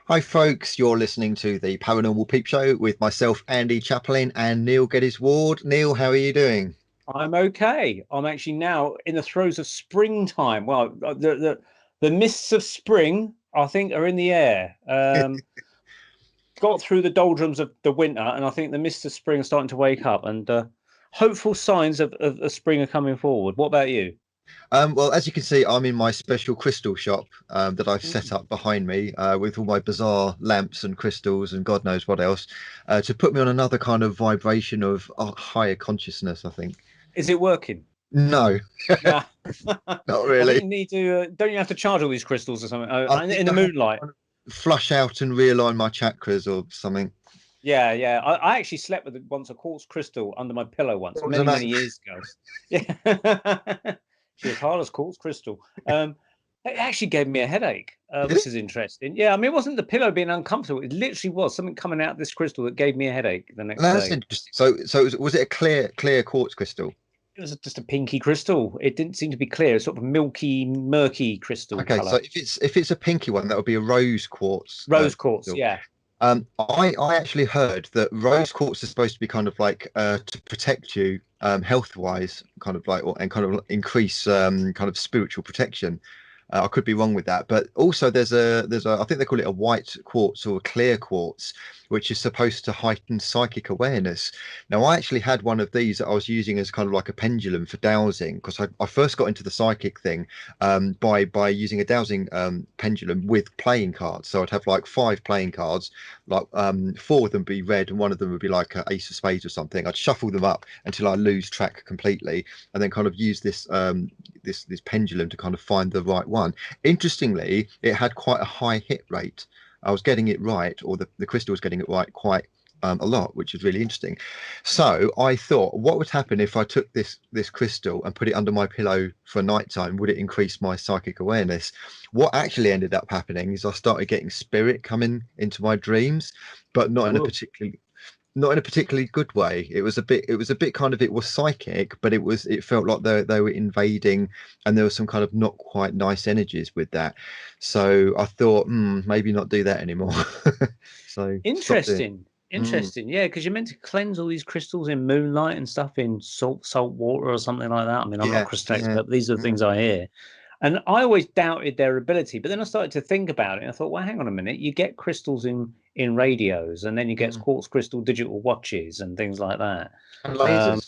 Hi, folks. You're listening to the Paranormal Peepshow with myself, Andy Chaplin, and Neil Geddes Ward. Neil, how are you doing? I'm okay. I'm actually now in the throes of springtime. Well, the mists of spring, I think, are in the air. Got through the doldrums of the winter, and I think the mists of spring are starting to wake up, and hopeful signs of spring are coming forward. What about you? Well, as you can see, I'm in my special crystal shop that I've set Mm. up behind me with all my bizarre lamps and crystals and God knows what else to put me on another kind of vibration of higher consciousness, I think. Is it working? No, Nah. not I think really. you need to. Don't you have to charge all these crystals or something? I In think the I have to moonlight. kind of flush out and realign my chakras or something. Yeah, yeah. I actually slept with once a quartz crystal under my pillow once, What was the many, many name? years ago. Yeah. She was hard as quartz crystal. It actually gave me a headache, Did which it? is interesting. Yeah, I mean, it wasn't the pillow being uncomfortable. It literally was something coming out of this crystal that gave me a headache the next That's day. interesting. So was it a clear quartz crystal? It was just a pinky crystal. It didn't seem to be clear, sort of milky, murky crystal Okay, so color. if it's a pinky one, that would be a rose quartz Rose quartz, crystal. yeah. I actually heard that rose quartz is supposed to be kind of like to protect you health wise, kind of like and kind of increase kind of spiritual protection. I could be wrong with that, but also there's a I think they call it a white quartz or a clear quartz, which is supposed to heighten psychic awareness. Now, I actually had one of these that I was using as kind of like a pendulum for dowsing because I first got into the psychic thing by using a dowsing pendulum with playing cards. So I'd have like five playing cards, like four of them be red and one of them would be like an ace of spades or something. I'd shuffle them up until I lose track completely, and then kind of use this pendulum to kind of find the right one. Interestingly, it had quite a high hit rate. I was getting it right, or the crystal was getting it right quite a lot, which is really interesting. So I thought, what would happen if I took this crystal and put it under my pillow for nighttime? Would it increase my psychic awareness? What actually ended up happening is I started getting spirit coming into my dreams, but Ooh. not in a particularly good way. It was a bit kind of, it was psychic, but it felt like they were invading, and there was some kind of not quite nice energies with that. So I thought, maybe not do that anymore. So stopped doing. Interesting. Mm, Interesting. Yeah, because you're meant to cleanse all these crystals in moonlight and stuff in salt water or something like that. I mean, I'm not a yeah, crystal yeah. expert, but these are the Mm, things I hear. And I always doubted their ability, but then I started to think about it and I thought, well, hang on a minute. You get crystals in radios, and then you get mm. quartz crystal digital watches and things like that. And Um,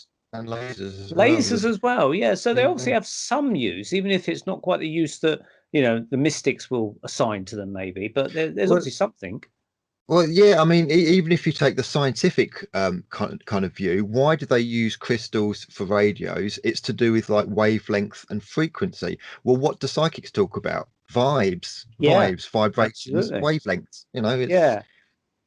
lasers as well. lasers as well, yeah. So they obviously Yeah. have some use, even if it's not quite the use that, the mystics will assign to them, maybe. But there's Well, obviously something. Well, yeah, I mean, even if you take the scientific kind of view, why do they use crystals for radios? It's to do with like wavelength and frequency. Well, what do psychics talk about? Yeah, Vibrations, absolutely. wavelengths. It's Yeah.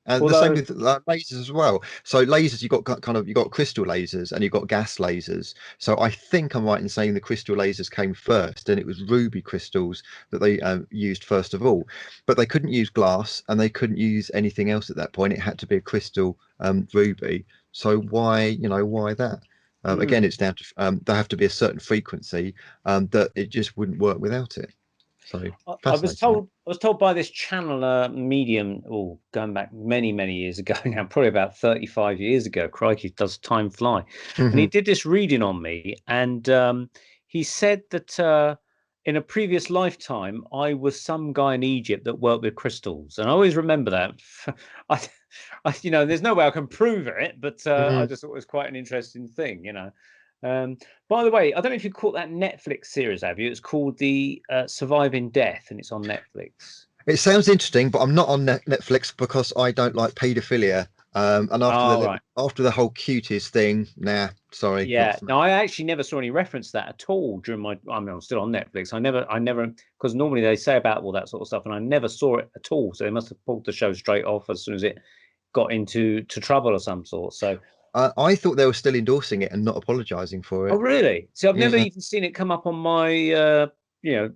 and the same Although, with lasers as well. So lasers, you've got kind of, you've got crystal lasers and you've got gas lasers. So I think I'm right in saying the crystal lasers came first, and it was ruby crystals that they used first of all. But they couldn't use glass and they couldn't use anything else at that point. It had to be a crystal ruby. So why that? Again, hmm, it's down to there have to be a certain frequency that it just wouldn't work without it. So I was fascinating. told by this channeler medium, oh, going back many, many years ago now, probably about 35 years ago. Crikey, does time fly? And he Hmm. did this reading on me, and he said that in a previous lifetime, I was some guy in Egypt that worked with crystals, and I always remember that. I, there's no way I can prove it, but I Hmm. just thought it was quite an interesting thing. Um, by the way, I don't know if you caught that Netflix series, have you? It's called The Surviving Death, and it's on Netflix. It sounds interesting, but I'm not on Netflix because I don't like paedophilia. And Oh, right. after the whole cuties thing, nah, sorry, not Yeah. for me. No, I actually never saw any reference to that at all during my. I mean, I'm still on Netflix. I never, because normally they say about all that sort of stuff, and I never saw it at all. So they must have pulled the show straight off as soon as it got into trouble of some sort. So, I thought they were still endorsing it and not apologizing for oh, it. really? See, I've never Yeah, even seen it come up on my, you know,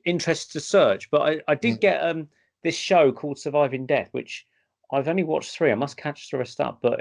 interest to search. But I yeah. did get this show called Surviving Death, which I've only watched three. I must catch the rest up. But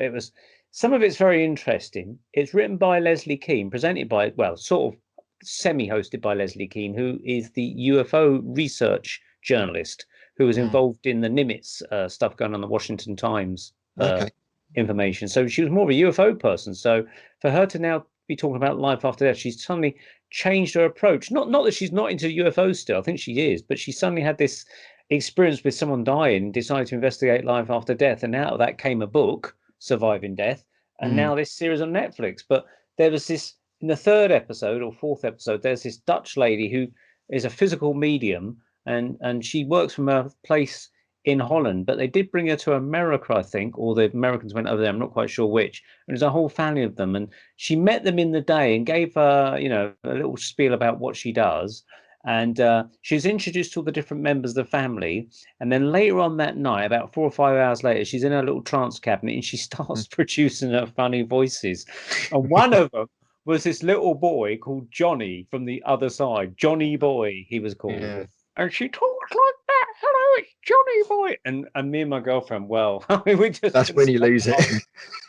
some of it's very interesting. It's written by Leslie Keane, presented by, well, sort of semi-hosted by Leslie Keane, who is the UFO research journalist who was Mm. involved in the Nimitz stuff going on the Washington Times Okay. information. So she was more of a UFO person. So for her to now be talking about life after death, she's suddenly changed her approach. Not that she's not into UFOs still, I think she is, but she suddenly had this experience with someone dying, decided to investigate life after death, and out of that came a book, Surviving Death, and Mm. now this series on Netflix. But there was this in the third episode or fourth episode, there's this Dutch lady who is a physical medium, and she works from a place in Holland, but they did bring her to America, I think, or the Americans went over there. I'm not quite sure which. And there's a whole family of them, and she met them in the day and gave her, a little spiel about what she does. And she was introduced to all the different members of the family. And then later on that night, about 4 or 5 hours later, she's in her little trance cabinet and she starts Mm. producing her funny voices. And one of them was this little boy called Johnny from the other side. Johnny Boy, he was called. Yeah. And she talks like that. Hello, it's Johnny Boy. And me and my girlfriend, well, I mean, we just That's couldn't when you stop lose it. laughing.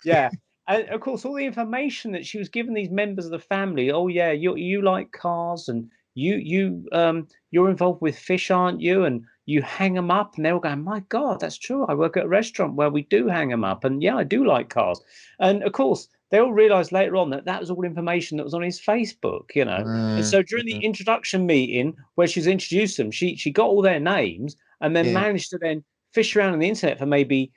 Yeah. And of course, all the information that she was giving these members of the family. Oh yeah, you like cars, and you're involved with fish, aren't you? And you hang them up, and they were going, my God, that's true. I work at a restaurant where we do hang them up, and yeah, I do like cars. And of course, they all realised later on that that was all information that was on his Facebook. And so during the Yeah. introduction meeting where she's introduced them, she got all their names and then Yeah. managed to then fish around on the internet for maybe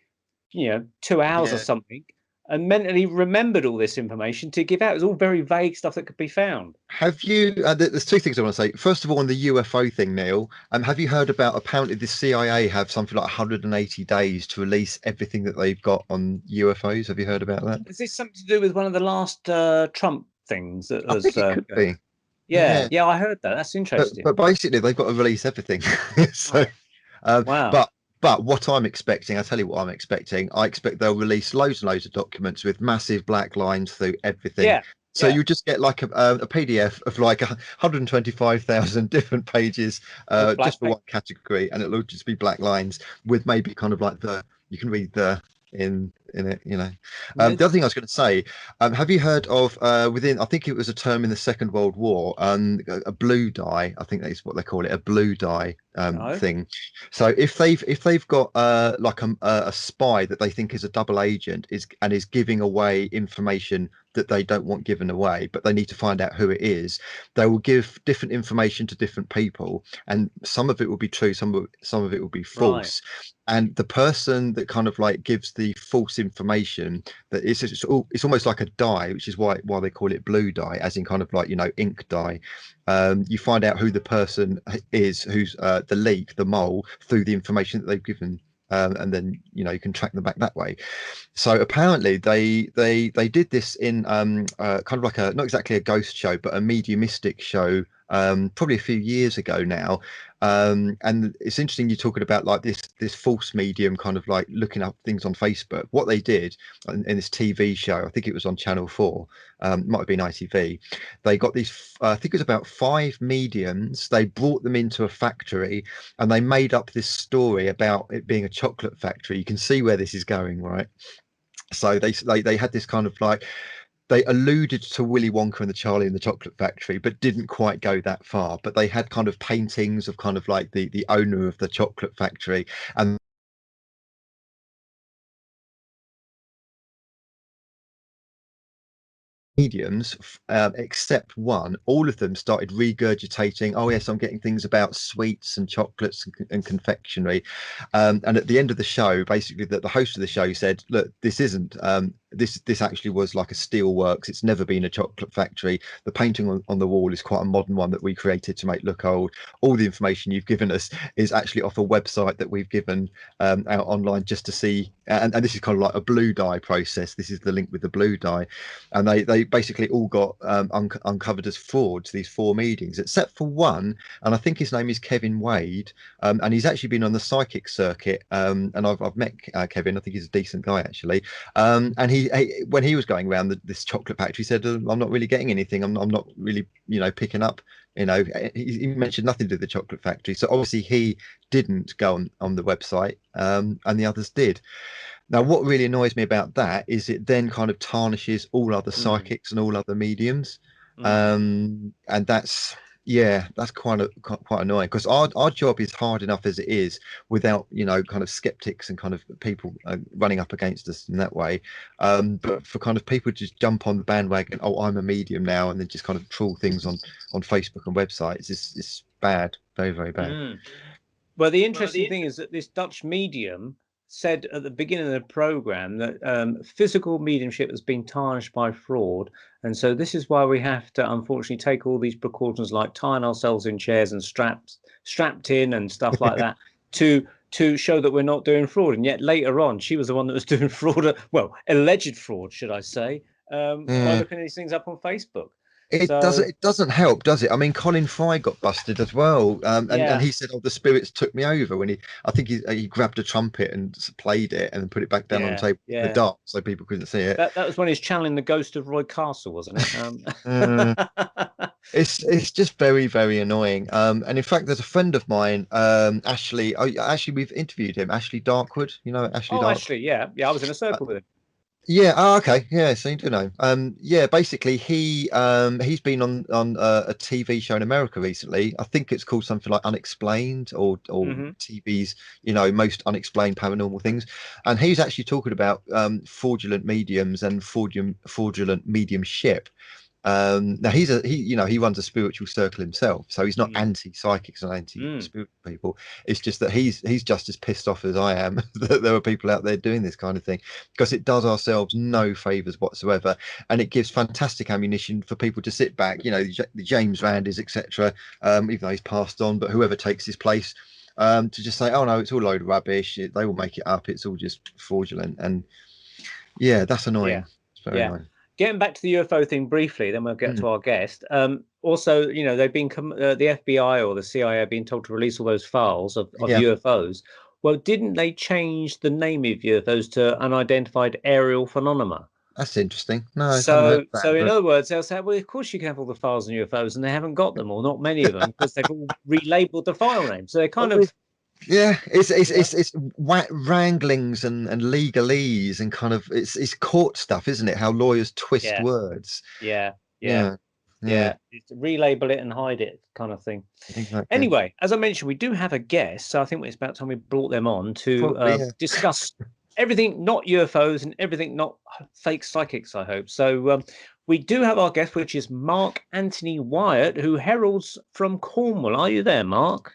2 hours or Yeah. something, and mentally remembered all this information to give out. It was all very vague stuff that could be found. Have you? There's two things I want to say. First of all, on the UFO thing, Neil, have you heard about apparently the CIA have something like 180 days to release everything that they've got on UFOs? Have you heard about that? Is this something to do with one of the last Trump things that I was? think it could be. Yeah, Yeah, yeah, I heard that. That's interesting. but basically they've got to release everything. So, um, Wow. but what I'm expecting, I'll tell you what I'm expecting. I expect they'll release loads and loads of documents with massive black lines through everything. Yeah, So yeah. you just get like a PDF of like 125,000 different pages, With black just for one category, and it'll just be black lines with maybe kind of like you can read the in it. The other thing I was going to say, have you heard of I think it was a term in the Second World War, a blue dye, I think that is what they call it, a blue dye No. thing. So if they've got like a spy that they think is a double agent is giving away information that they don't want given away, but they need to find out who it is, they will give different information to different people, and some of it will be true, some of it will be Right. false. And the person that kind of like gives the false information, that it's almost like a dye, which is why they call it blue dye, as in kind of like ink dye. You find out who the person is, who's the leak, the mole, through the information that they've given. And then you can track them back that way. So apparently they did this in kind of like not exactly a ghost show, but a mediumistic show, probably a few years ago now. And it's interesting you're talking about like this false medium kind of like looking up things on Facebook. What they did in this TV show, I think it was on Channel 4, might have been ITV. They got these, I think it was about 5 mediums. They brought them into a factory and they made up this story about it being a chocolate factory. You can see where this is going, right? So they had this kind of like, they alluded to Willy Wonka and the Charlie and the Chocolate Factory, but didn't quite go that far. But they had kind of paintings of kind of like the owner of the chocolate factory, and mediums, except one, all of them started regurgitating, oh yes, I'm getting things about sweets and chocolates and confectionery. And at the end of the show, basically the host of the show said, look, this isn't this actually was like a steel works. It's never been a chocolate factory. The painting on the wall is quite a modern one that we created to make look old. All the information you've given us is actually off a website that we've given out online just to see, and this is kind of like a blue dye process. This is the link with the blue dye. And they basically all got uncovered as frauds, these 4 meetings, except for one, and I think his name is Kevin Wade, and he's actually been on the psychic circuit, and I've met Kevin. I think he's a decent guy actually, and he when he was going around this chocolate factory, he said, I'm not really getting anything. I'm not really picking up. He mentioned nothing to do with the chocolate factory, so obviously he didn't go on the website, and the others did. Now, what really annoys me about that is it then kind of tarnishes all other Mm, psychics and all other mediums. mm. And that's Yeah, that's quite annoying because our job is hard enough as it is without, kind of skeptics and kind of people running up against us in that way. But for kind of people to just jump on the bandwagon, oh, I'm a medium now, and then just kind of troll things on Facebook and websites, it's bad, very, very bad. Well, the interesting thing is that this Dutch medium said at the beginning of the program that physical mediumship has been tarnished by fraud, and so this is why we have to unfortunately take all these precautions, like tying ourselves in chairs and strapped in and stuff like that, to show that we're not doing fraud. And yet later on, she was the one that was doing fraud, well, alleged fraud, should I say, by looking these things up on Facebook. It doesn't help, does it? I mean, Colin Fry got busted as well, and he said, "Oh, the spirits took me over." When I think he grabbed a trumpet and played it and put it back down on the table in the dark so people couldn't see it. That was when he's channeling the ghost of Roy Castle, wasn't it? It's just very, very annoying. And in fact, there's a friend of mine, Ashley. Oh, actually, we've interviewed him, Ashley Darkwood. You know Ashley Darkwood? Ashley, yeah, I was in a circle with him. Yeah. Oh, okay. Yeah. So you do know. Yeah. Basically, he's been on a TV show in America recently. I think it's called something like Unexplained or TV's most unexplained paranormal things. And he's actually talking about fraudulent mediums and fraudulent mediumship. Now he runs a spiritual circle himself, so he's not anti-psychics and anti-spiritual people. It's just that he's just as pissed off as I am that there are people out there doing this kind of thing, because it does ourselves no favors whatsoever, and it gives fantastic ammunition for people to sit back, the James Randys, etc., even though he's passed on, but whoever takes his place, to just say, oh no, it's all a load of rubbish, they will make it up, it's all just fraudulent. And yeah, that's annoying. It's very annoying. Getting back to the UFO thing briefly, then we'll get to our guest. Also, they've been the FBI or the CIA have been told to release all those files of UFOs. Well, didn't they change the name of UFOs to unidentified aerial phenomena? That's interesting. No. So in other words, they'll say, well, of course you can have all the files on UFOs, and they haven't got them, or not many of them, because they've all relabeled the file name. So they kind of. Yeah, it's wranglings and legalese and kind of it's court stuff, isn't it? How lawyers twist words. Yeah. It's relabel it and hide it, kind of thing. Exactly. Anyway, as I mentioned, we do have a guest, so I think it's about time we brought them on to discuss everything not UFOs and everything not fake psychics, I hope. So we do have our guest, which is Mark Anthony Wyatt, who heralds from Cornwall. Are you there, Mark?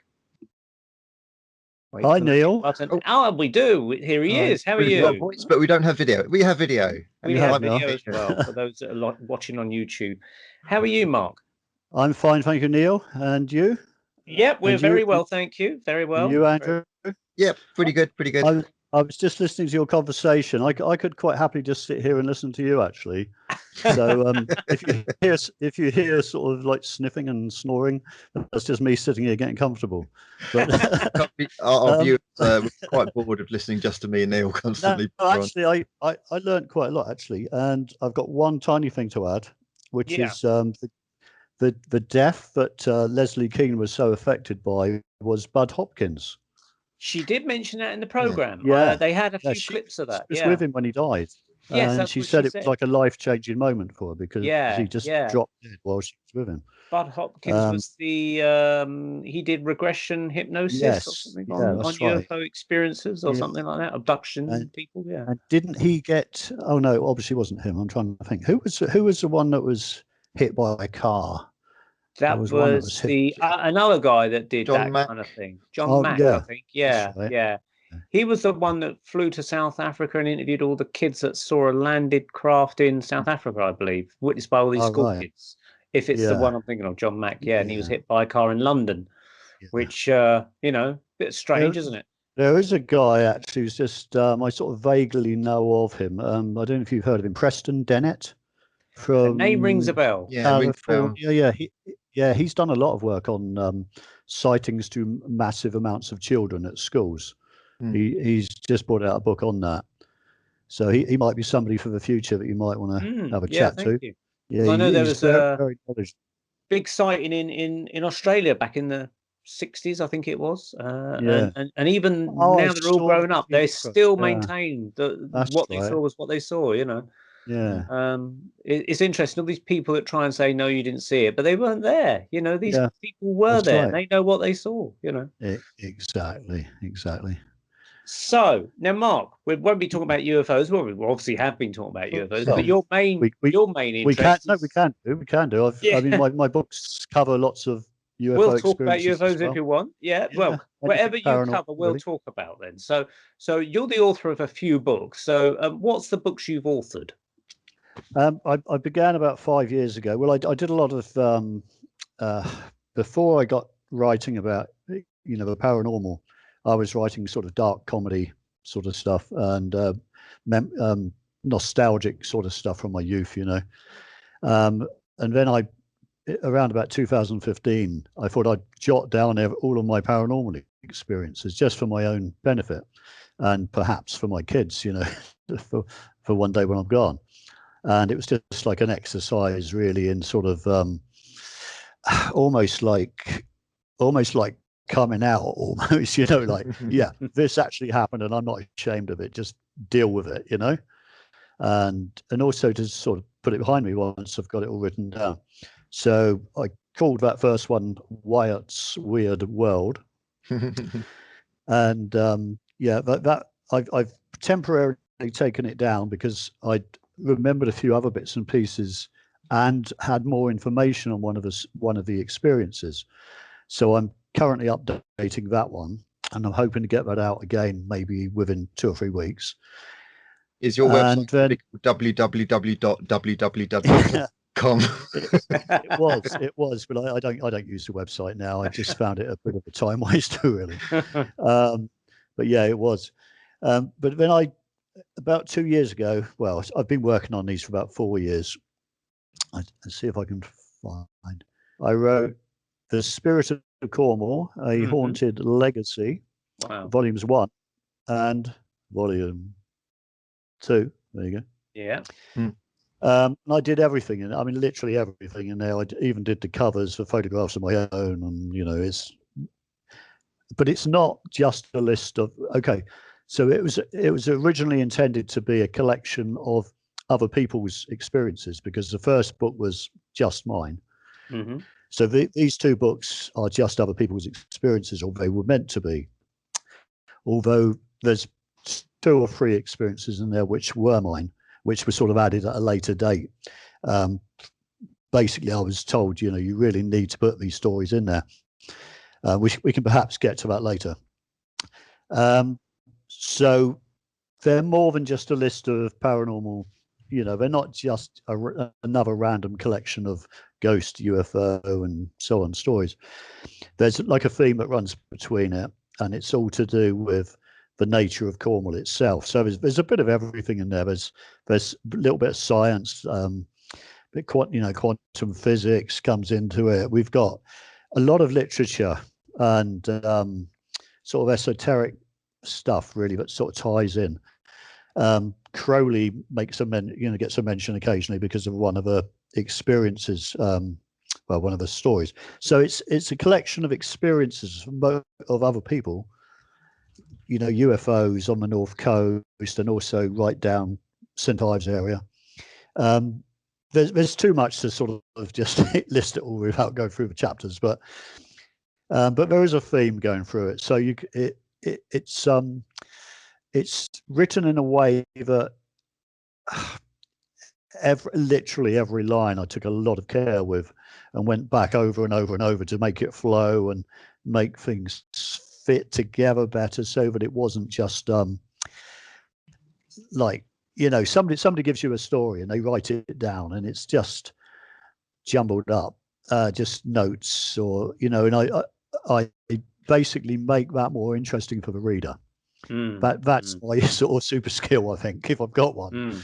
Hi, Neil. Oh, we do. Here he is. How are you? Voice, but we don't have video. We have video. We have video as well for those that are watching on YouTube. How are you, Mark? I'm fine, thank you, Neil. And you? Yep, we're very well, thank you. Very well. And you, Andrew? Yep, pretty good. I was just listening to your conversation. I could quite happily just sit here and listen to you, actually. So if you hear sort of like sniffing and snoring, that's just me sitting here getting comfortable. But our viewers were quite bored of listening just to me and Neil constantly. No, actually, I learned quite a lot, actually, and I've got one tiny thing to add, which is the death that Leslie Keane was so affected by was Bud Hopkins. She did mention that in the program. Yeah, they had a few clips of that. She was with him when he died. Yes, and she said it was like a life-changing moment for her because he just dropped dead while she was with him. Bud Hopkins was he did regression hypnosis or something on UFO experiences or something like that, abduction people. Yeah. And didn't he get? Oh no, obviously it wasn't him. I'm trying to think. Who was the one that was hit by a car? That was another guy that did John Mack. Kind of thing. John Mack, I think. Yeah, right. Yeah. He was the one that flew to South Africa and interviewed all the kids that saw a landed craft in South Africa, I believe, witnessed by all these school kids. If it's the one I'm thinking of, John Mack, and he was hit by a car in London, which, a bit strange, isn't it? There is a guy, actually, who's just, I sort of vaguely know of him. I don't know if you've heard of him, Preston Dennett. The name rings a bell. Yeah, he's done a lot of work on sightings to massive amounts of children at schools. He's just brought out a book on that. So he might be somebody for the future that you might want to have a chat to. You. Yeah, I know there was a big sighting in Australia back in the 60s, I think it was. And even now they're all grown up, they still maintain that what they saw was what they saw, Yeah. It's interesting. All these people that try and say no, you didn't see it, but they weren't there. You know, these people were that's there. right. And they know what they saw. You know. Exactly. So now, Mark, we won't be talking about UFOs. Well, we obviously have been talking about UFOs, but your main interest. We can do. I mean, my books cover lots of UFO We'll talk about experiences UFOs if you want. Yeah. Well, whatever you cover, we'll talk about then. So you're the author of a few books. So what's the books you've authored? I began about 5 years ago. Well, I did a lot of before I got writing about the paranormal. I was writing sort of dark comedy sort of stuff and nostalgic sort of stuff from my youth, and then around about 2015, I thought I'd jot down all of my paranormal experiences just for my own benefit and perhaps for my kids, for one day when I'm gone. And it was just like an exercise really in sort of almost like coming out almost, like, yeah, this actually happened and I'm not ashamed of it. Just deal with it, and also to sort of put it behind me once I've got it all written down. So I called that first one Wyatt's Weird World. And that I've temporarily taken it down because I remembered a few other bits and pieces and had more information on one of the experiences. So I'm currently updating that one, and I'm hoping to get that out again maybe within 2 or 3 weeks. Is your website www.www.com? It was, but I don't use the website now. I just found it a bit of a time waster, really. But yeah, it was. But then about 2 years ago, well, I've been working on these for about 4 years. Let's see if I can find. I wrote The Spirit of Cornwall, A Haunted Legacy, volumes 1 and volume 2. There you go. Yeah. And I did everything in it. I mean, literally everything in there. I even did the covers for photographs of my own, and but it's not just a list of. Okay, so it was originally intended to be a collection of other people's experiences because the first book was just mine. Mm-hmm. So these 2 books are just other people's experiences, or they were meant to be. Although there's 2 or 3 experiences in there which were mine, which were sort of added at a later date. Basically, I was told, you really need to put these stories in there. We can perhaps get to that later. So they're more than just a list of paranormal, they're not just another random collection of ghost, UFO, and so on stories. There's like a theme that runs between it, and it's all to do with the nature of Cornwall itself. So there's a bit of everything in there. There's a little bit of science, quantum physics comes into it. We've got a lot of literature and sort of esoteric stuff really that sort of ties in. Crowley gets a mention occasionally because of one of the experiences, one of the stories. So it's a collection of experiences of other people, UFOs on the North Coast and also right down St Ives area. There's too much to sort of just list it all without going through the chapters, but there is a theme going through it. So it's written in a way that literally every line I took a lot of care with and went back over and over and over to make it flow and make things fit together better so that it wasn't just somebody gives you a story and they write it down and it's just jumbled up, just notes, or and I basically make that more interesting for the reader. That's my sort of super skill, I think, if I've got one.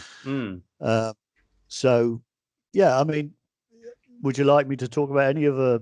So yeah, I mean, would you like me to talk about any of the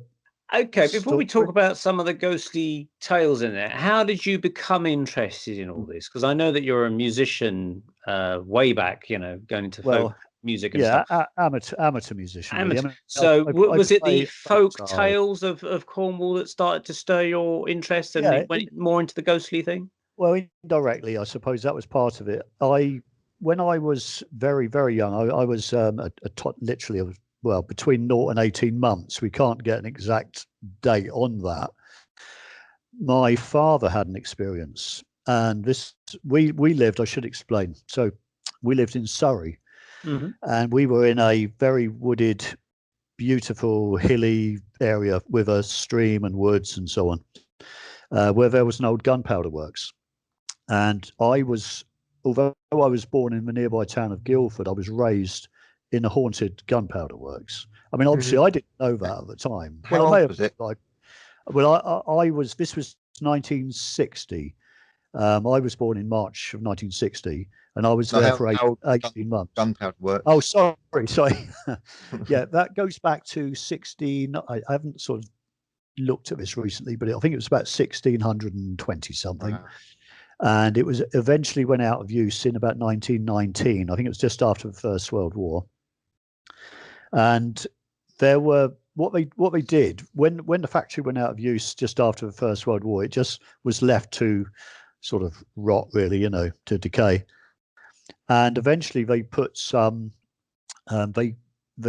before we talk about some of the ghostly tales in there, how did you become interested in all this? Because I know that you're a musician way back, going into folk music and stuff. Amateur musician. So was it the folk tales of Cornwall that started to stir your interest and it went more into the ghostly thing? Well, indirectly, I suppose that was part of it. I when I was very, very young, I was literally, well, between 0 and 18 months. We can't get an exact date on that. My father had an experience, and we lived, I should explain. So we lived in Surrey, and we were in a very wooded, beautiful, hilly area with a stream and woods and so on, where there was an old gunpowder works. And although I was born in the nearby town of Guildford, I was raised in a haunted gunpowder works. I mean, obviously, I didn't know that at the time. How old was it? I was. This was 1960. I was born in March of 1960, and I was there for 18 months. Gunpowder works. Oh, sorry. Yeah, that goes back to 16. I haven't sort of looked at this recently, but I think it was about 1620 something. Wow. And it was eventually went out of use in about 1919. I think it was just after the First World War. And there were what they did when the factory went out of use just after the First World War. It just was left to sort of rot, really, to decay. And eventually they put some. They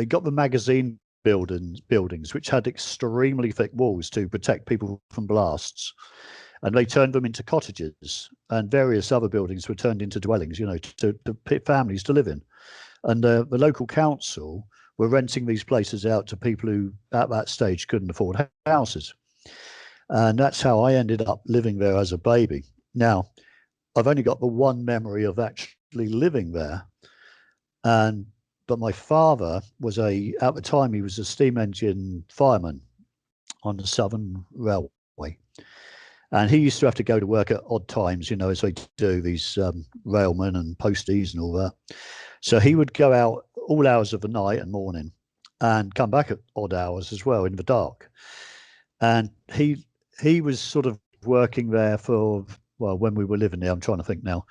got the magazine buildings, which had extremely thick walls to protect people from blasts. And they turned them into cottages, and various other buildings were turned into dwellings, to families to live in. And the local council were renting these places out to people who at that stage couldn't afford houses. And that's how I ended up living there as a baby. Now, I've only got the one memory of actually living there. But my father was at the time, he was a steam engine fireman on the Southern Railway. And he used to have to go to work at odd times, as they do, these railmen and posties and all that. So he would go out all hours of the night and morning and come back at odd hours as well in the dark. And he was sort of working there for, well, when we were living there, I'm trying to think now.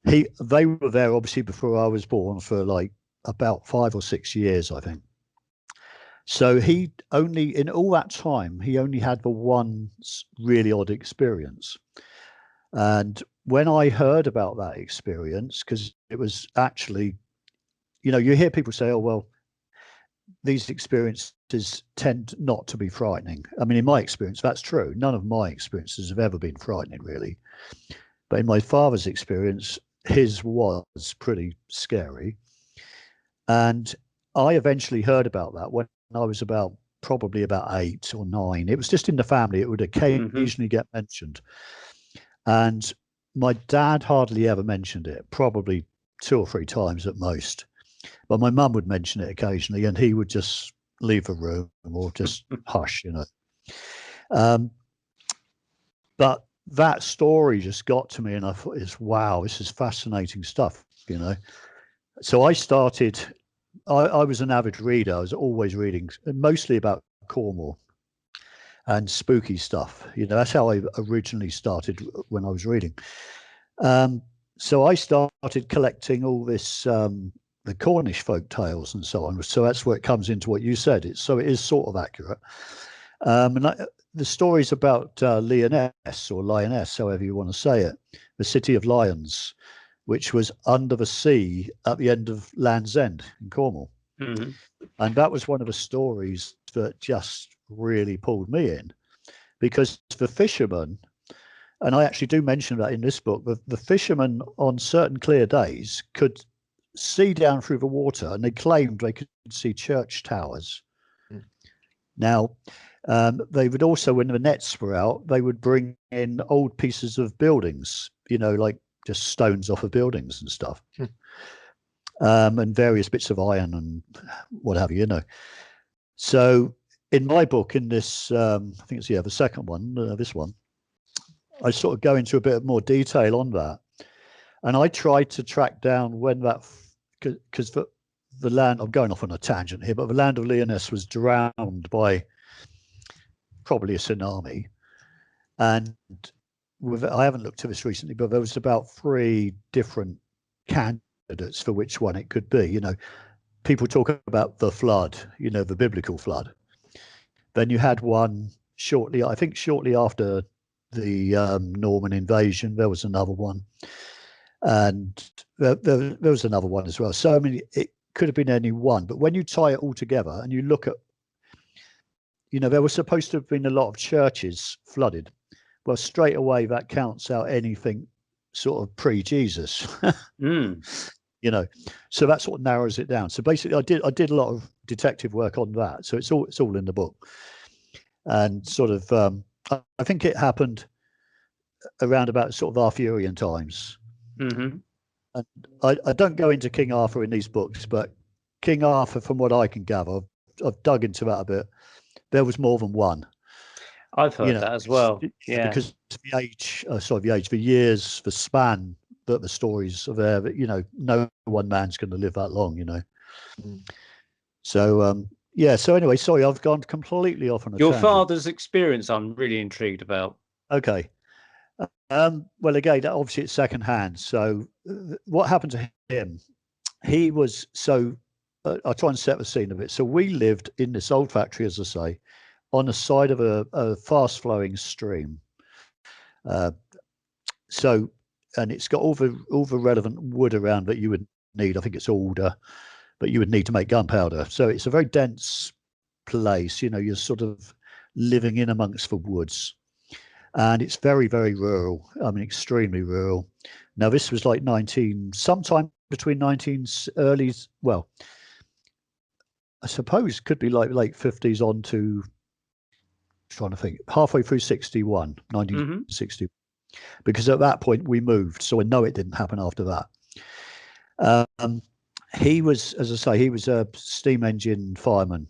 They were there obviously before I was born for like about 5 or 6 years, I think. So in all that time, he only had the one really odd experience. And when I heard about that experience, because it was actually, you hear people say, oh, well, these experiences tend not to be frightening. I mean, in my experience, that's true. None of my experiences have ever been frightening, really. But in my father's experience, his was pretty scary. And I eventually heard about that when I was probably about 8 or 9. It was just in the family. It would occasionally get mentioned. And my dad hardly ever mentioned it, probably 2 or 3 times at most. But my mum would mention it occasionally, and he would just leave the room or just hush, But that story just got to me, and I thought, wow, this is fascinating stuff, So I started. I was an avid reader. I was always reading, mostly about Cornwall and spooky stuff. That's how I originally started when I was reading. So I started collecting all this, the Cornish folk tales and so on. So that's where it comes into what you said. It is sort of accurate. The stories about Lyonesse, or Lioness, however you want to say it, the city of lions, which was under the sea at the end of Land's End in Cornwall. Mm-hmm. And that was one of the stories that just really pulled me in, because the fishermen, and I actually do mention that in this book, the fishermen on certain clear days could see down through the water, and they claimed they could see church towers. Mm. Now, they would also, when the nets were out, they would bring in old pieces of buildings, like just stones off of buildings and stuff, and various bits of iron and what have you, So in my book, in this, I think it's the second one, this one, I sort of go into a bit more detail on that, and I tried to track down when that, because the land, I'm going off on a tangent here, but the land of Lyonesse was drowned by probably a tsunami, and I haven't looked at this recently, but there was about 3 different candidates for which one it could be. People talk about the flood, the biblical flood. Then you had one shortly after the Norman invasion. There was another one. And there was another one as well. So I mean, it could have been any one, but when you tie it all together and you look at, there was supposed to have been a lot of churches flooded. Well, straight away that counts out anything sort of pre-Jesus. So that's what narrows it down. So basically, I did a lot of detective work on that. So it's all in the book, and sort of I think it happened around about sort of Arthurian times. Mm-hmm. And I don't go into King Arthur in these books, but King Arthur, from what I can gather, I've dug into that a bit. There was more than one. I've heard that as well. Yeah, because the years, the span that the stories are there. No one man's going to live that long. So So anyway, sorry, I've gone completely off on a your tangent. father's experience, I'm really intrigued about. Okay. Well, again, obviously it's secondhand. So what happened to him? He was I'll try and set the scene of it. So we lived in this old factory, as I say, on the side of a fast-flowing stream. And it's got all the relevant wood around that you would need. I think it's alder, but you would need to make gunpowder. So it's a very dense place. You're sort of living in amongst the woods. And it's very, very rural. I mean, extremely rural. Now, this was like sometime between well, I suppose could be like late 50s on to, trying to think, halfway through 1960. Because at that point we moved. So I know it didn't happen after that. He was, as I say, he was a steam engine fireman.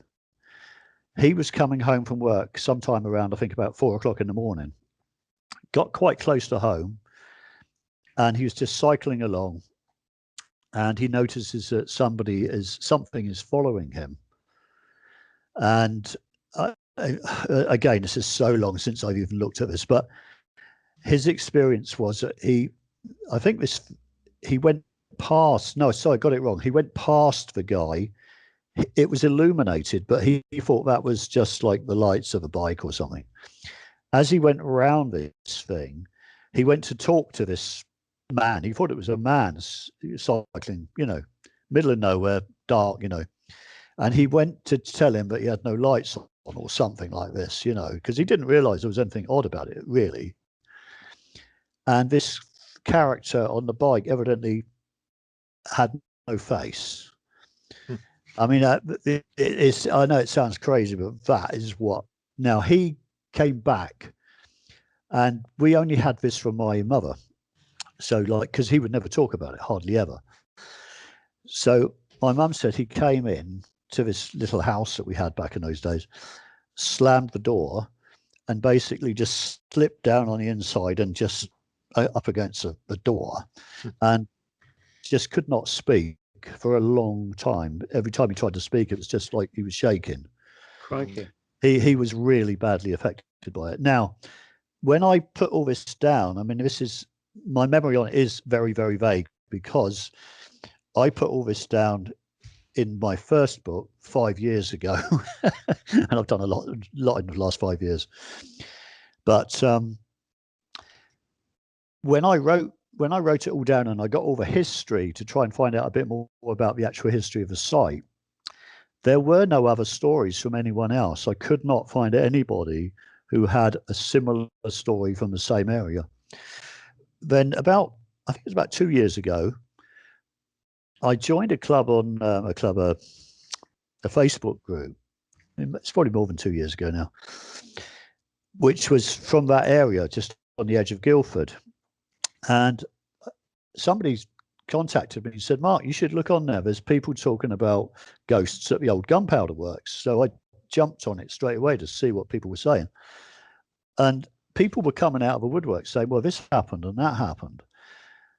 He was coming home from work sometime around, I think, about 4 o'clock in the morning. Got quite close to home, and he was just cycling along, and he notices that something is following him. And again, this is so long since I've even looked at this, but his experience was that he went past. No, sorry, I got it wrong. He went past the guy. It was illuminated, but he thought that was just like the lights of a bike or something. As he went around this thing, he went to talk to this man. He thought it was a man cycling, middle of nowhere, dark, and he went to tell him that he had no lights on or something like this, because he didn't realize there was anything odd about it, really. And this character on the bike evidently had no face. I mean, I know it sounds crazy, but that is what. Now, he came back, and we only had this from my mother. So, because he would never talk about it, hardly ever. So my mum said he came in to this little house that we had back in those days, slammed the door, and basically just slipped down on the inside and just up against the door, and just could not speak for a long time. Every time he tried to speak, it was just like he was shaking. Crikey. He was really badly affected by it. Now, when I put all this down, I mean, my memory on it is very, very vague, because I put all this down in my first book 5 years ago, and I've done a lot in the last 5 years. But when I wrote it all down and I got all the history to try and find out a bit more about the actual history of the site, there were no other stories from anyone else. I could not find anybody who had a similar story from the same area. Then I think it was about 2 years ago, I joined a club on a Facebook group. It's probably more than 2 years ago now, which was from that area, just on the edge of Guildford. And somebody contacted me and said, "Mark, you should look on there. There's people talking about ghosts at the old gunpowder works." So I jumped on it straight away to see what people were saying. And people were coming out of the woodwork saying, "Well, this happened and that happened."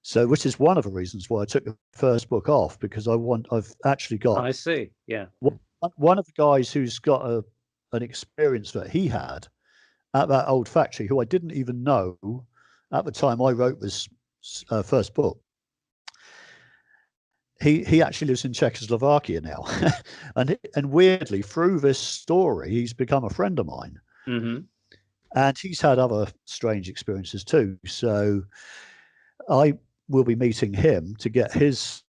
So, which is one of the reasons why I took the first book off, because I've actually got. I see. Yeah. One of the guys who's got an experience that he had at that old factory, who I didn't even know at the time I wrote this first book. He actually lives in Czechoslovakia now, and weirdly, through this story, he's become a friend of mine. Mm-hmm. And he's had other strange experiences too. So we'll be meeting him to get his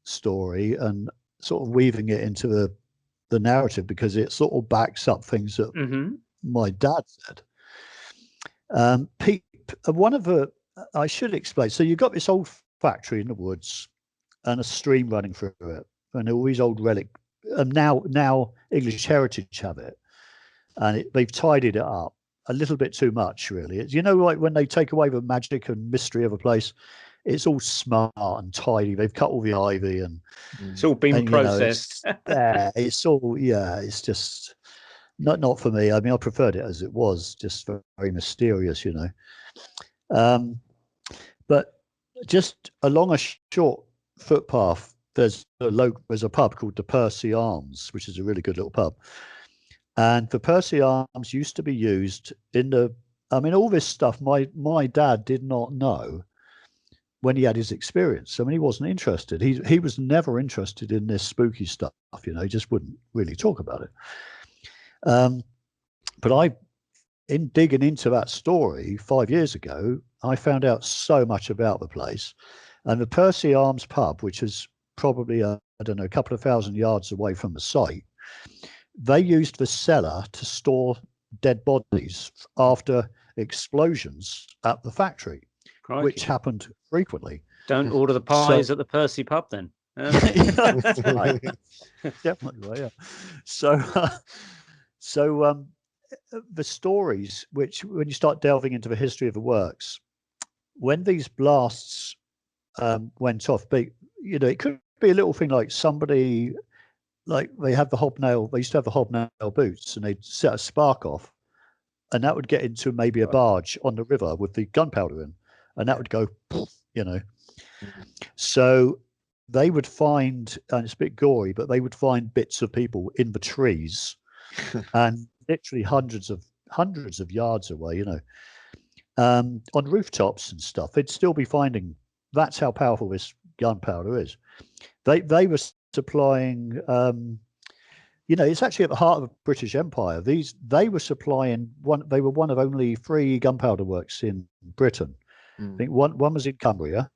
story and sort of weaving it into the narrative, because it sort of backs up things that my dad said. Pete, one of the, I should explain. So you've got this old factory in the woods and a stream running through it, and all these old relic. And now English Heritage have it, and they've tidied it up a little bit too much, really. It's, like when they take away the magic and mystery of a place, it's all smart and tidy. They've cut all the ivy and it's all been processed. It's just not for me. I mean, I preferred it as it was, just very mysterious, But just along a short footpath, there's a pub called the Percy Arms, which is a really good little pub. And the Percy Arms used to be used all this stuff my dad did not know when he had his experience. I mean, he wasn't interested. He was never interested in this spooky stuff, he just wouldn't really talk about it. But in digging into that story 5 years ago, I found out so much about the place. And the Percy Arms pub, which is probably, a couple of thousand yards away from the site, they used the cellar to store dead bodies after explosions at the factory, which happened frequently. Don't order the pies at the Percy pub then. Right. Definitely right, yeah. So the stories, which when you start delving into the history of the works, when these blasts went off, it could be a little thing like somebody, like they used to have the hobnail boots, and they'd set a spark off, and that would get into maybe a barge on the river with the gunpowder in, and that would go, So they would find, and it's a bit gory, but they would find bits of people in the trees, and literally hundreds of yards away, on rooftops and stuff. They'd still be finding. That's how powerful this gunpowder is. They were supplying. It's actually at the heart of the British Empire. They were supplying one. They were one of only 3 gunpowder works in Britain. I think one was in Cumbria.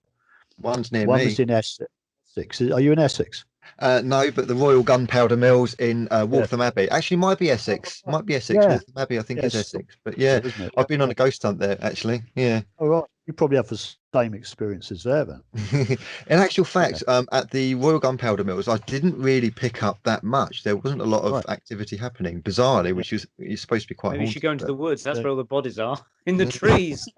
One's near one me. was in Essex. Are you in Essex? No, but the Royal Gunpowder Mills in Waltham Abbey. Actually, might be Essex. Yeah. Waltham Abbey, I think, is Essex. But yeah, I've been on a ghost hunt there, actually. Yeah. All right. You probably have the same experiences there then. In actual fact, at the Royal Gunpowder Mills, I didn't really pick up that much. There wasn't a lot of activity happening, bizarrely, which is supposed to be quite. Maybe you should go into the woods. That's where all the bodies are, in the trees.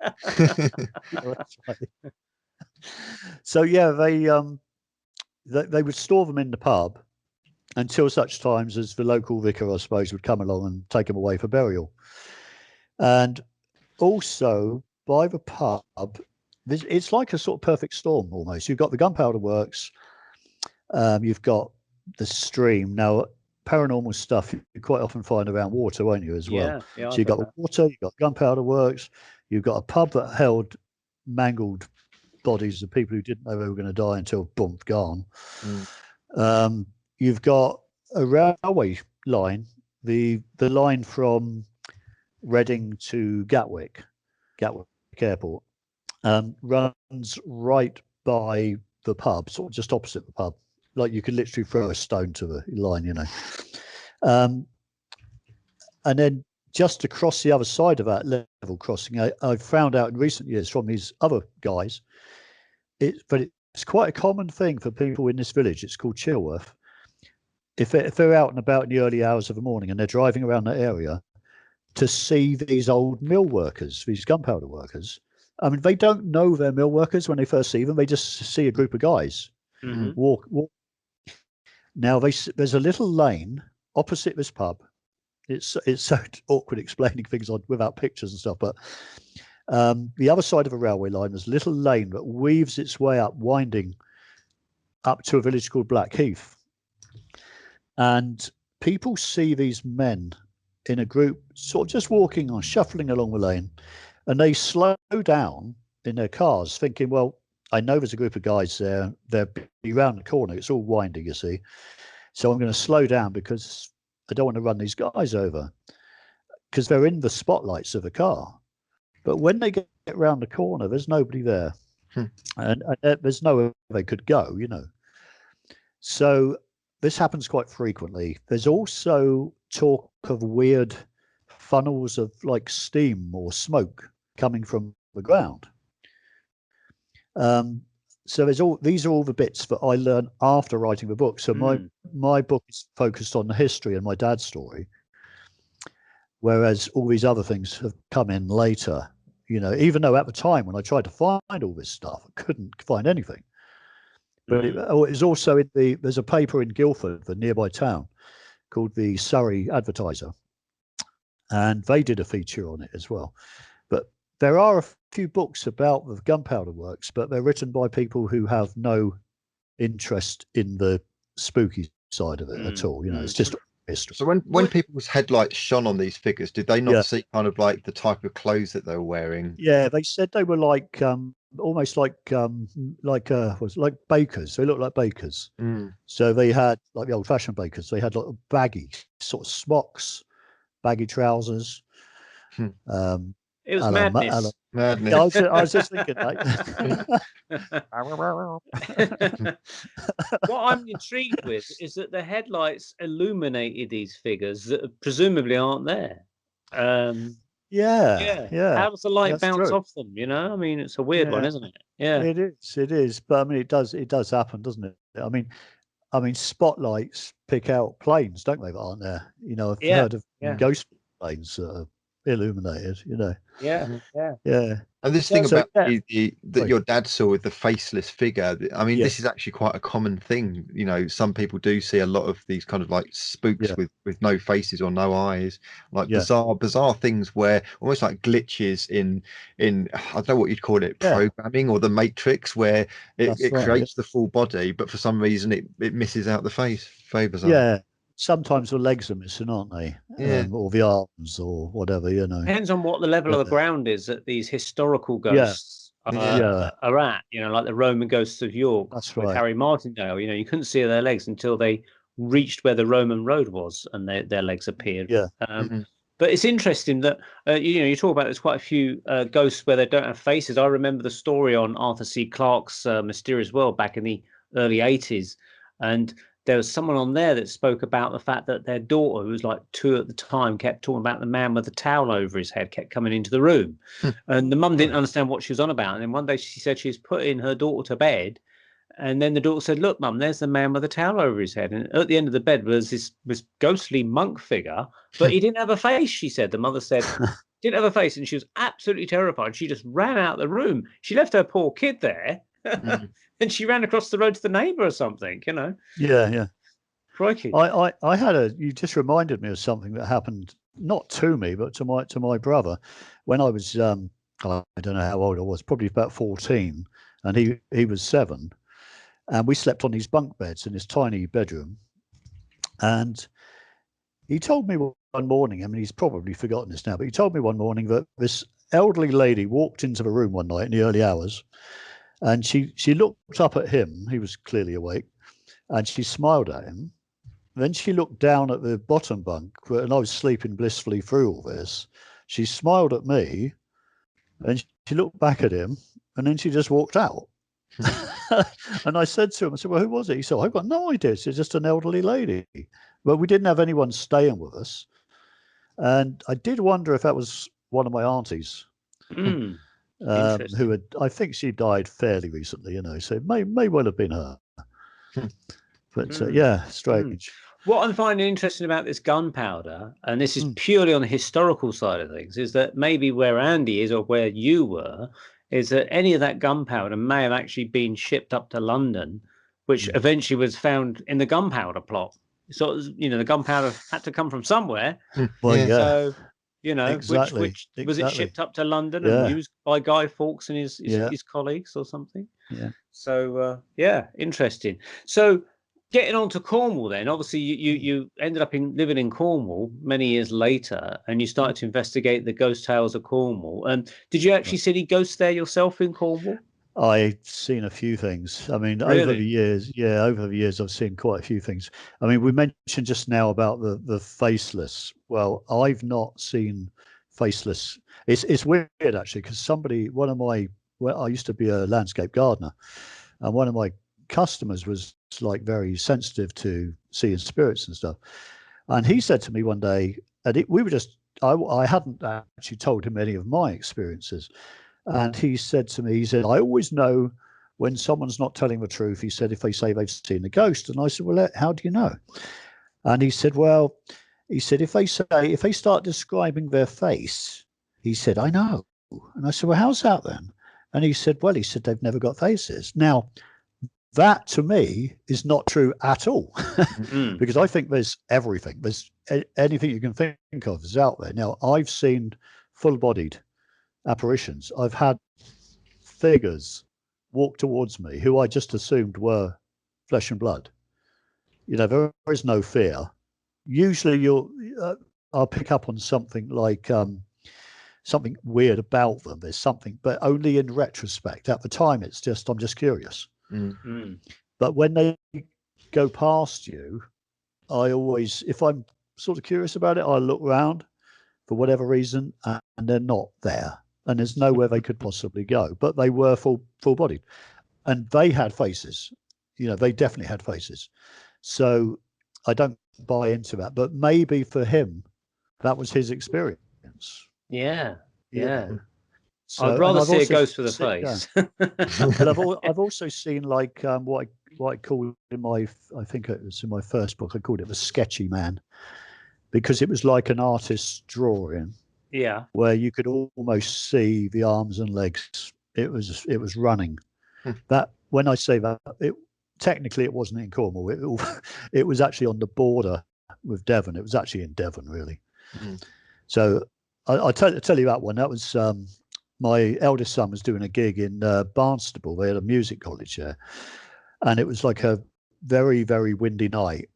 So yeah, they would store them in the pub until such times as the local vicar, I suppose, would come along and take them away for burial. And also by the pub, it's like a sort of perfect storm almost. You've got the gunpowder works, you've got the stream. Now, paranormal stuff you quite often find around water, won't you, as well? Yeah, so you've got the water, you've got gunpowder works, you've got a pub that held mangled bodies of people who didn't know they were going to die until boom, gone. You've got a railway line, the line from Reading to Gatwick Airport, runs right by the pub, sort of just opposite the pub. Like you could literally throw a stone to the line, and then just across the other side of that level crossing, I've found out in recent years from these other guys, but it's quite a common thing for people in this village. It's called Chilworth. If they're out and about in the early hours of the morning and they're driving around that area, to see these old mill workers, these gunpowder workers. I mean, they don't know they're mill workers when they first see them. They just see a group of guys walk. Now, there's a little lane opposite this pub. It's so awkward explaining things without pictures and stuff, but the other side of a railway line, there's a little lane that weaves its way up, winding up to a village called Blackheath. And people see these men in a group sort of just walking on, shuffling along the lane, and they slow down in their cars thinking, well, I know there's a group of guys there, they'll be round the corner, it's all winding, you see, so I'm going to slow down because I don't want to run these guys over, because they're in the spotlights of the car. But when they get round the corner, there's nobody there. and there's nowhere they could go, you know. So this happens quite frequently. There's also talk of weird funnels of like steam or smoke coming from the ground. So these are all the bits that I learned after writing the book. So my book is focused on the history and my dad's story, whereas all these other things have come in later. You know, even though at the time when I tried to find all this stuff, I couldn't find anything. But it's also there's a paper in Guildford, the nearby town, called the Surrey Advertiser, and they did a feature on it as well. But there are a few books about the gunpowder works, but they're written by people who have no interest in the spooky side of it at all. You know, it's just history. So when people's headlights shone on these figures, did they not see kind of like the type of clothes that they were wearing? Yeah, they said they were like almost like bakers. They looked like bakers. So they had like the old-fashioned bakers. They had like baggy sort of smocks, baggy trousers. It was madness. Madness. Yeah, I was just thinking that. What I'm intrigued with is that the headlights illuminated these figures that presumably aren't there. Yeah. How does the light bounce off them? You know, I mean, it's a weird one, isn't it? Yeah, it is. But I mean, it does happen, doesn't it? I mean, spotlights pick out planes, don't they? That aren't there? You know, I've heard of ghost planes that are illuminated. You know. Yeah. And this thing about that your dad saw with the faceless figure, I mean, this is actually quite a common thing. You know, some people do see a lot of these kind of like spooks with no faces or no eyes, like bizarre things where almost like glitches in I don't know what you'd call it, programming or the Matrix, where it creates the full body, but for some reason it misses out the face. Very bizarre. Yeah. Sometimes the legs are missing, aren't they? Or the arms, or whatever, you know. Depends on what the level of the ground is that these historical ghosts are at. You know, like the Roman ghosts of York with Harry Martindale. You know, you couldn't see their legs until they reached where the Roman road was, and their legs appeared. But it's interesting that you know, you talk about there's quite a few ghosts where they don't have faces. I remember the story on Arthur C. Clarke's Mysterious World back in the early 80s, and there was someone on there that spoke about the fact that their daughter, who was like 2 at the time, kept talking about the man with the towel over his head, kept coming into the room. And the mum didn't understand what she was on about. And then one day she said she was putting her daughter to bed. And then the daughter said, "Look, mum, there's the man with the towel over his head." And at the end of the bed was this ghostly monk figure, but he didn't have a face, she said. The mother said, didn't have a face. And she was absolutely terrified. She just ran out of the room. She left her poor kid there. And she ran across the road to the neighbour or something, you know. Yeah. Crikey. I had you just reminded me of something that happened not to me, but to my brother when I was I don't know how old I was, probably about 14, and he was 7, and we slept on these bunk beds in this tiny bedroom. And he told me one morning, I mean, he's probably forgotten this now, but he told me one morning that this elderly lady walked into the room one night in the early hours. And she looked up at him. He was clearly awake, and she smiled at him. Then she looked down at the bottom bunk, and I was sleeping blissfully through all this. She smiled at me, and she looked back at him, and then she just walked out. And I said to him, I said, "Well, who was it?" He said, "I've got no idea. It's just an elderly lady." But we didn't have anyone staying with us. And I did wonder if that was one of my aunties. Who had, I think she died fairly recently, you know, so it may well have been her. But strange. What I'm finding interesting about this gunpowder, and this is purely on the historical side of things, is that maybe where Andy is or where you were, is that any of that gunpowder may have actually been shipped up to London, which eventually was found in the gunpowder plot. So, you know, the gunpowder had to come from somewhere. So, you know, exactly. which was it shipped up to London and used by Guy Fawkes and his colleagues or something? So interesting. So getting on to Cornwall, then obviously you ended up living in Cornwall many years later, and you started to investigate the ghost tales of Cornwall. And did you actually see any ghosts there yourself in Cornwall? I've seen a few things. I mean, Really? over the years, I've seen quite a few things. I mean, we mentioned just now about the faceless. Well, I've not seen faceless. It's weird actually, because one of my well, I used to be a landscape gardener, and one of my customers was like very sensitive to seeing spirits and stuff. And he said to me one day, and we were just, I hadn't actually told him any of my experiences. And he said to me, he said, I always know when someone's not telling the truth. He said, if they say they've seen a ghost. And I said, well, how do you know? And he said, well, he said, if they start describing their face, he said, I know. And I said, well, how's that then? And he said, well, he said, they've never got faces. Now, that to me is not true at all, because I think there's everything. There's anything you can think of is out there. Now, I've seen full-bodied apparitions. I've had figures walk towards me who I just assumed were flesh and blood. You know, there is no fear. Usually I'll pick up on something like something weird about them. There's something, but only in retrospect. At the time, it's just, I'm just curious. But when they go past you, I always, if I'm sort of curious about it, I look around for whatever reason, and they're not there. And there's nowhere they could possibly go. But they were full-bodied. And they had faces. You know, they definitely had faces. So I don't buy into that. But maybe for him, that was his experience. Yeah. So, I'd rather see a ghost with a face. But I've also seen like what I called in I think it was in my first book, I called it the sketchy man, because it was like an artist's drawing. Yeah. Where you could almost see the arms and legs. It was running. That, when I say that, technically it wasn't in Cornwall. It was actually on the border with Devon. It was actually in Devon, really. So I'll tell you that one. That was my eldest son was doing a gig in Barnstable. They had a music college there, and it was like a very, very windy night,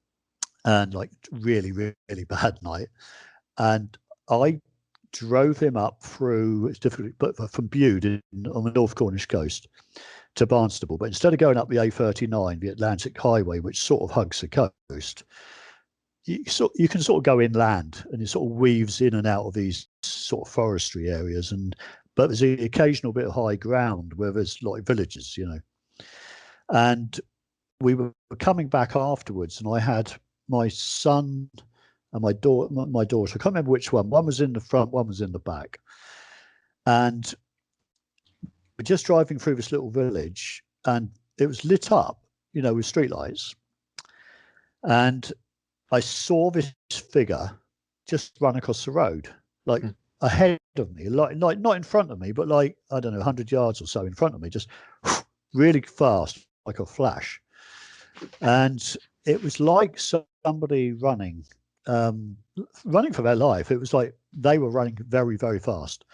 and like really, really bad night. And I drove him up through, it's difficult, but from Bude on the North Cornish coast to Barnstable. But instead of going up the A39, the Atlantic Highway, which sort of hugs the coast, you can sort of go inland, and it sort of weaves in and out of these sort of forestry areas, but there's the occasional bit of high ground where there's like villages, you know. And we were coming back afterwards, and I had my son and my daughter, I can't remember which one. One was in the front, one was in the back. And we're just driving through this little village, and it was lit up, you know, with streetlights. And I saw this figure just run across the road, like ahead of me, like not in front of me, but like, I don't know, 100 yards or so in front of me, just really fast, like a flash. And it was like somebody running for their life. It was like they were running very, very fast.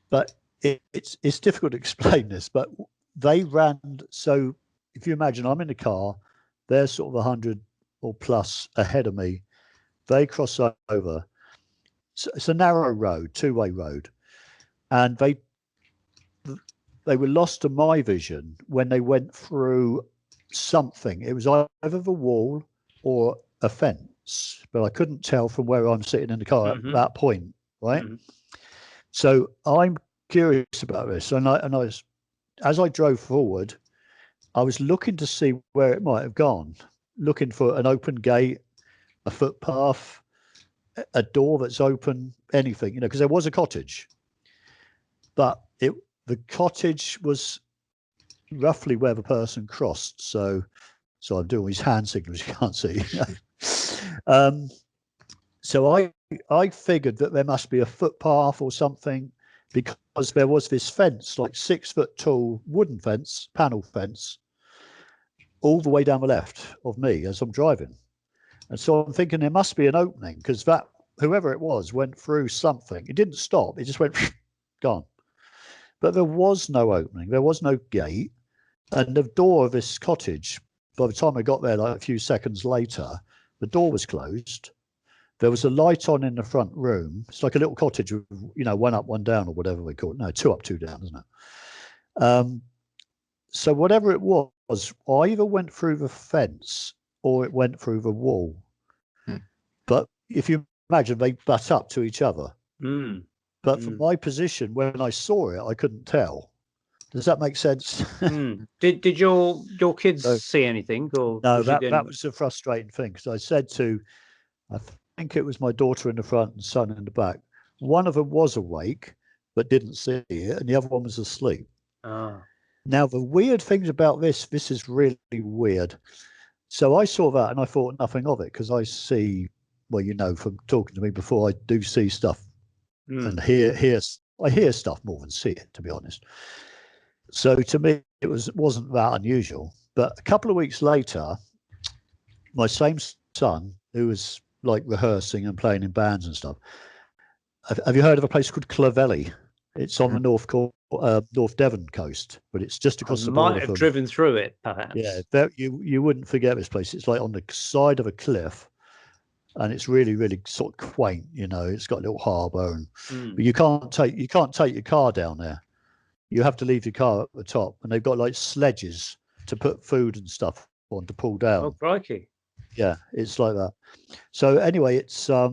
But it's difficult to explain this, but they ran. So if you imagine, I'm in the car, they're sort of 100 or plus ahead of me. They cross over. So it's a narrow road, two-way road, and they were lost to my vision when they went through something. It was either the wall or a fence, but I couldn't tell from where I'm sitting in the car at that point, right? So I'm curious about this, and I was, as I drove forward, I was looking to see where it might have gone, looking for an open gate, a footpath, a door that's open, anything, you know, because there was a cottage, but the cottage was roughly where the person crossed. So I'm doing these hand signals you can't see. So I figured that there must be a footpath or something, because there was this fence, like 6 foot tall wooden fence, panel fence, all the way down the left of me as I'm driving. And so I'm thinking there must be an opening, because that whoever it was went through something. It didn't stop. It just went gone. But there was no opening. There was no gate. And the door of this cottage, by the time I got there, like a few seconds later, the door was closed. There was a light on in the front room. It's like a little cottage with, you know, 1 up, 1 down, or whatever we call it. No, 2 up, 2 down, isn't it? So whatever it was, I either went through the fence or it went through the wall. But if you imagine, they butt up to each other. But from my position, when I saw it, I couldn't tell. Does that make sense? Did your kids So- see anything, or No, was it that was the frustrating thing, because I said to, I think it was my daughter in the front and son in the back. One of them was awake but didn't see it, and the other one was asleep. Now, the weird things about this is really weird. So I saw that and I thought nothing of it, because I see, well, you know, from talking to me before, I do see stuff and I hear stuff more than see it, to be honest. So to me, it wasn't that unusual. But a couple of weeks later, my same son, who was like rehearsing and playing in bands and stuff, have you heard of a place called Clovelly? It's on the North Devon coast, but it's just across the border. Might have driven through it, perhaps. Yeah, you wouldn't forget this place. It's like on the side of a cliff, and it's really, really sort of quaint. You know, it's got a little harbour, but you can't take your car down there. You have to leave your car at the top, and they've got like sledges to put food and stuff on to pull down. Oh, crikey! Yeah, it's like that. So anyway, it's a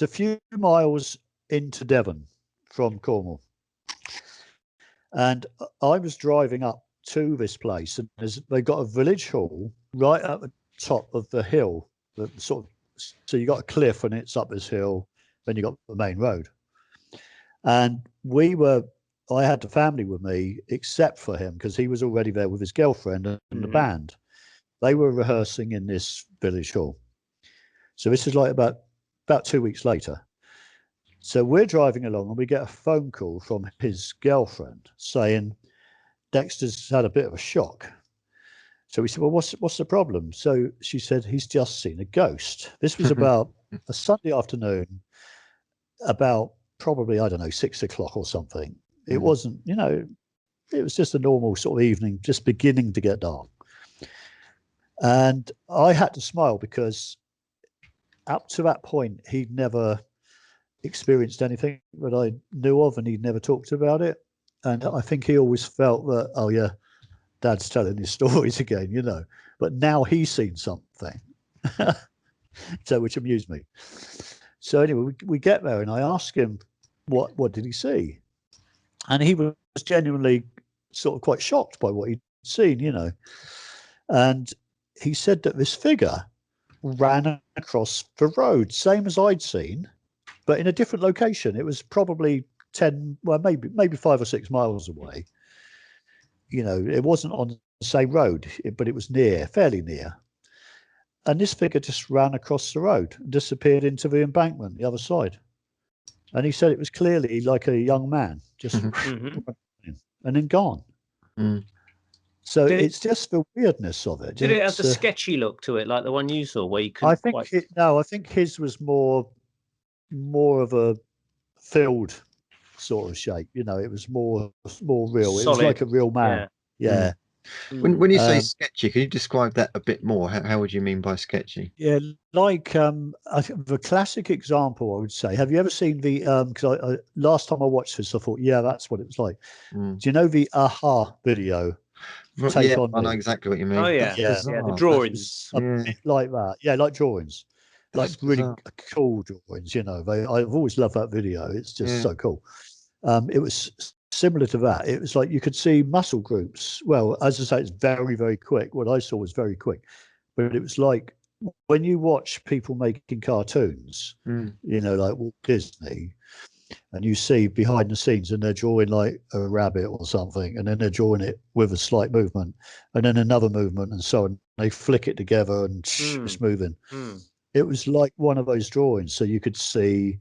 few miles into Devon from Cornwall, and I was driving up to this place, and they've got a village hall right at the top of the hill. So you got a cliff, and it's up this hill. Then you got the main road, and I had the family with me, except for him, because he was already there with his girlfriend and the band. They were rehearsing in this village hall. So this is like about 2 weeks later. So we're driving along, and we get a phone call from his girlfriend saying Dexter's had a bit of a shock. So we said, well, what's the problem? So she said, he's just seen a ghost. This was about a Sunday afternoon, about probably, I don't know, 6 o'clock or something. It wasn't, you know, it was just a normal sort of evening, just beginning to get dark. And I had to smile, because up to that point, he'd never experienced anything that I knew of, and he'd never talked about it. And I think he always felt that, oh yeah, Dad's telling his stories again, you know. But now he's seen something, so which amused me. So anyway, we get there, and I ask him what did he see, and he was genuinely sort of quite shocked by what he'd seen, you know. And he said that this figure ran across the road, same as I'd seen, but in a different location. It was probably 10, well, maybe 5 or 6 miles away. You know, it wasn't on the same road, but it was fairly near. And this figure just ran across the road and disappeared into the embankment, the other side. And he said it was clearly like a young man, just and then gone. So it's just the weirdness of it. Did it have a sketchy look to it, like the one you saw, where you couldn't I think his was more of a filled sort of shape. You know, it was more real. Solid. It was like a real man. Yeah. When you say sketchy, can you describe that a bit more? How would you mean by sketchy? Yeah, like I think the classic example, I would say. Have you ever seen the? Because I last time I watched this, I thought, yeah, that's what it was like. Do you know the Aha video? I know exactly what you mean. Oh yeah, the drawings, a bit like that. Yeah, like drawings, like really cool drawings. You know, I've always loved that video. It's just so cool. It was similar to that. It was like you could see muscle groups. Well, as I say, it's very, very quick. What I saw was very quick, but it was like when you watch people making cartoons, you know, like Walt Disney, and you see behind the scenes, and they're drawing like a rabbit or something, and then they're drawing it with a slight movement, and then another movement, and so on. They flick it together, and it's moving. It was like one of those drawings, so you could see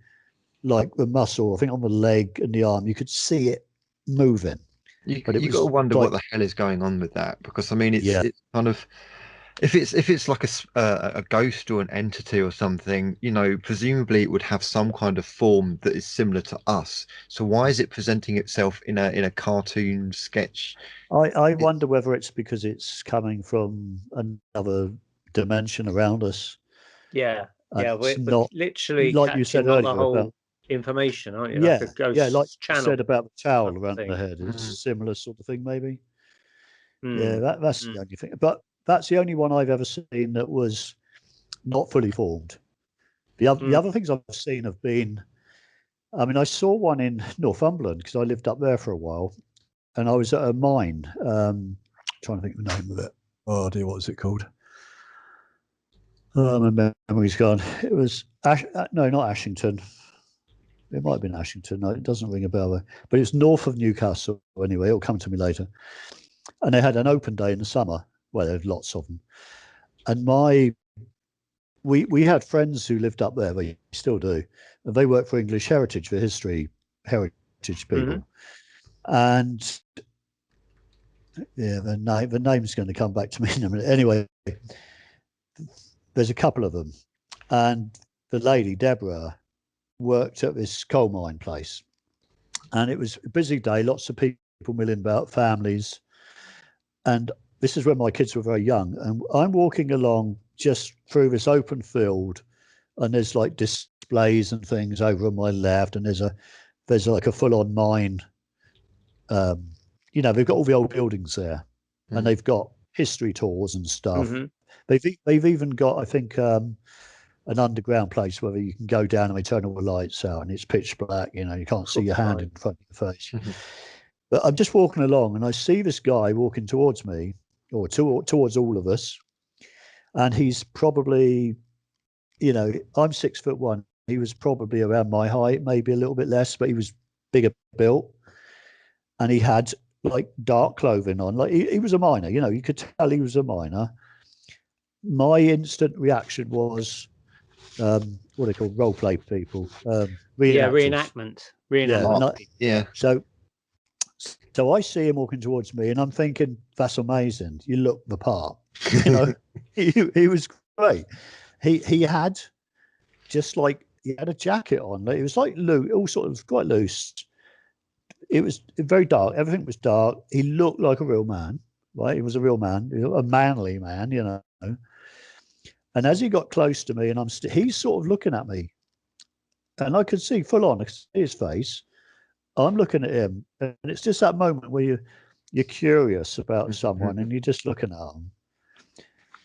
like the muscle, I think on the leg and the arm, you could see it moving. You got to wonder what the hell is going on with that, because I mean, it's kind of, if it's like a ghost or an entity or something, you know, presumably it would have some kind of form that is similar to us. So why is it presenting itself in a cartoon sketch? I wonder whether it's because it's coming from another dimension around us. Yeah, we're not literally like you said earlier, the whole information, aren't you? Yeah, like a ghost like channel. you said about the towel around the head. It's a similar sort of thing, maybe. Yeah, that's the only thing. But that's the only one I've ever seen that was not fully formed. The other things I've seen have been, I mean, I saw one in Northumberland because I lived up there for a while, and I was at a mine. Trying to think of the name of it. Oh dear, what was it called? Oh, my memory's gone. It was no, not Ashington. It might have been Ashington. No, it doesn't ring a bell. But it's north of Newcastle anyway. It'll come to me later. And they had an open day in the summer. Well, there were lots of them. And we had friends who lived up there. We still do. And they work for English Heritage, for heritage people. And yeah, the name's going to come back to me in a minute. Anyway, there's a couple of them, and the lady Deborah worked at this coal mine place, and it was a busy day, lots of people milling about, families, and this is when my kids were very young, and I'm walking along just through this open field, and there's like displays and things over on my left, and there's like a full-on mine. They've got all the old buildings there, and they've got history tours and stuff. They've even got, I think, an underground place where you can go down and they turn all the lights out, and it's pitch black. You can't see your hand in front of your face. But I'm just walking along, and I see this guy walking towards me, or towards all of us, and he's probably, I'm 6'1". He was probably around my height, maybe a little bit less, but he was bigger built, and he had like dark clothing on. Like he was a miner, you could tell he was a miner. My instant reaction was, what they call role play people. Reenactment. Yeah. So I see him walking towards me, and I'm thinking, that's amazing. You look the part. He was great. He had he had a jacket on. It was like loose, all sort of quite loose. It was very dark. Everything was dark. He looked like a real man, right? He was a real man, a manly man, And as he got close to me, and he's sort of looking at me, and I could see full on, I could see his face. I'm looking at him, and it's just that moment where you're curious about someone, and you're just looking at them.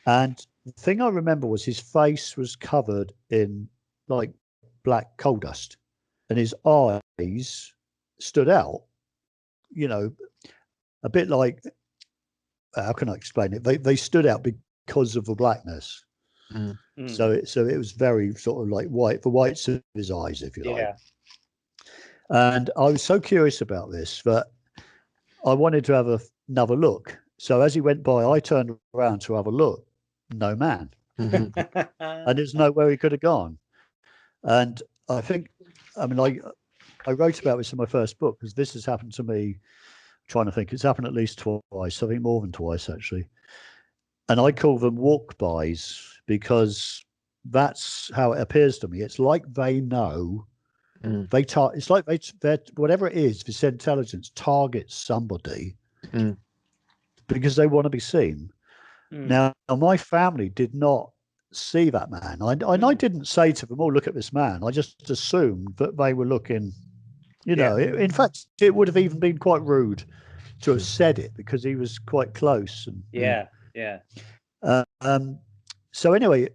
And the thing I remember was his face was covered in like black coal dust, and his eyes stood out, a bit like, how can I explain it? They stood out because of the blackness. So it was very sort of like the whites of his eyes, if you like. And I was so curious about this that I wanted to have another look. So as he went by, I turned around to have a look. No man. And there's nowhere he could have gone. And I wrote about this in my first book, because this has happened to me. I'm trying to think, it's happened at least twice. I think more than twice, actually. And I call them walk-bys, because that's how it appears to me. It's like they know. It's like they whatever it is, this intelligence targets somebody because they want to be seen. Now, my family did not see that man. I didn't say to them, "Oh, look at this man." I just assumed that they were looking. In fact, it would have even been quite rude to have said it, because he was quite close. And so anyway,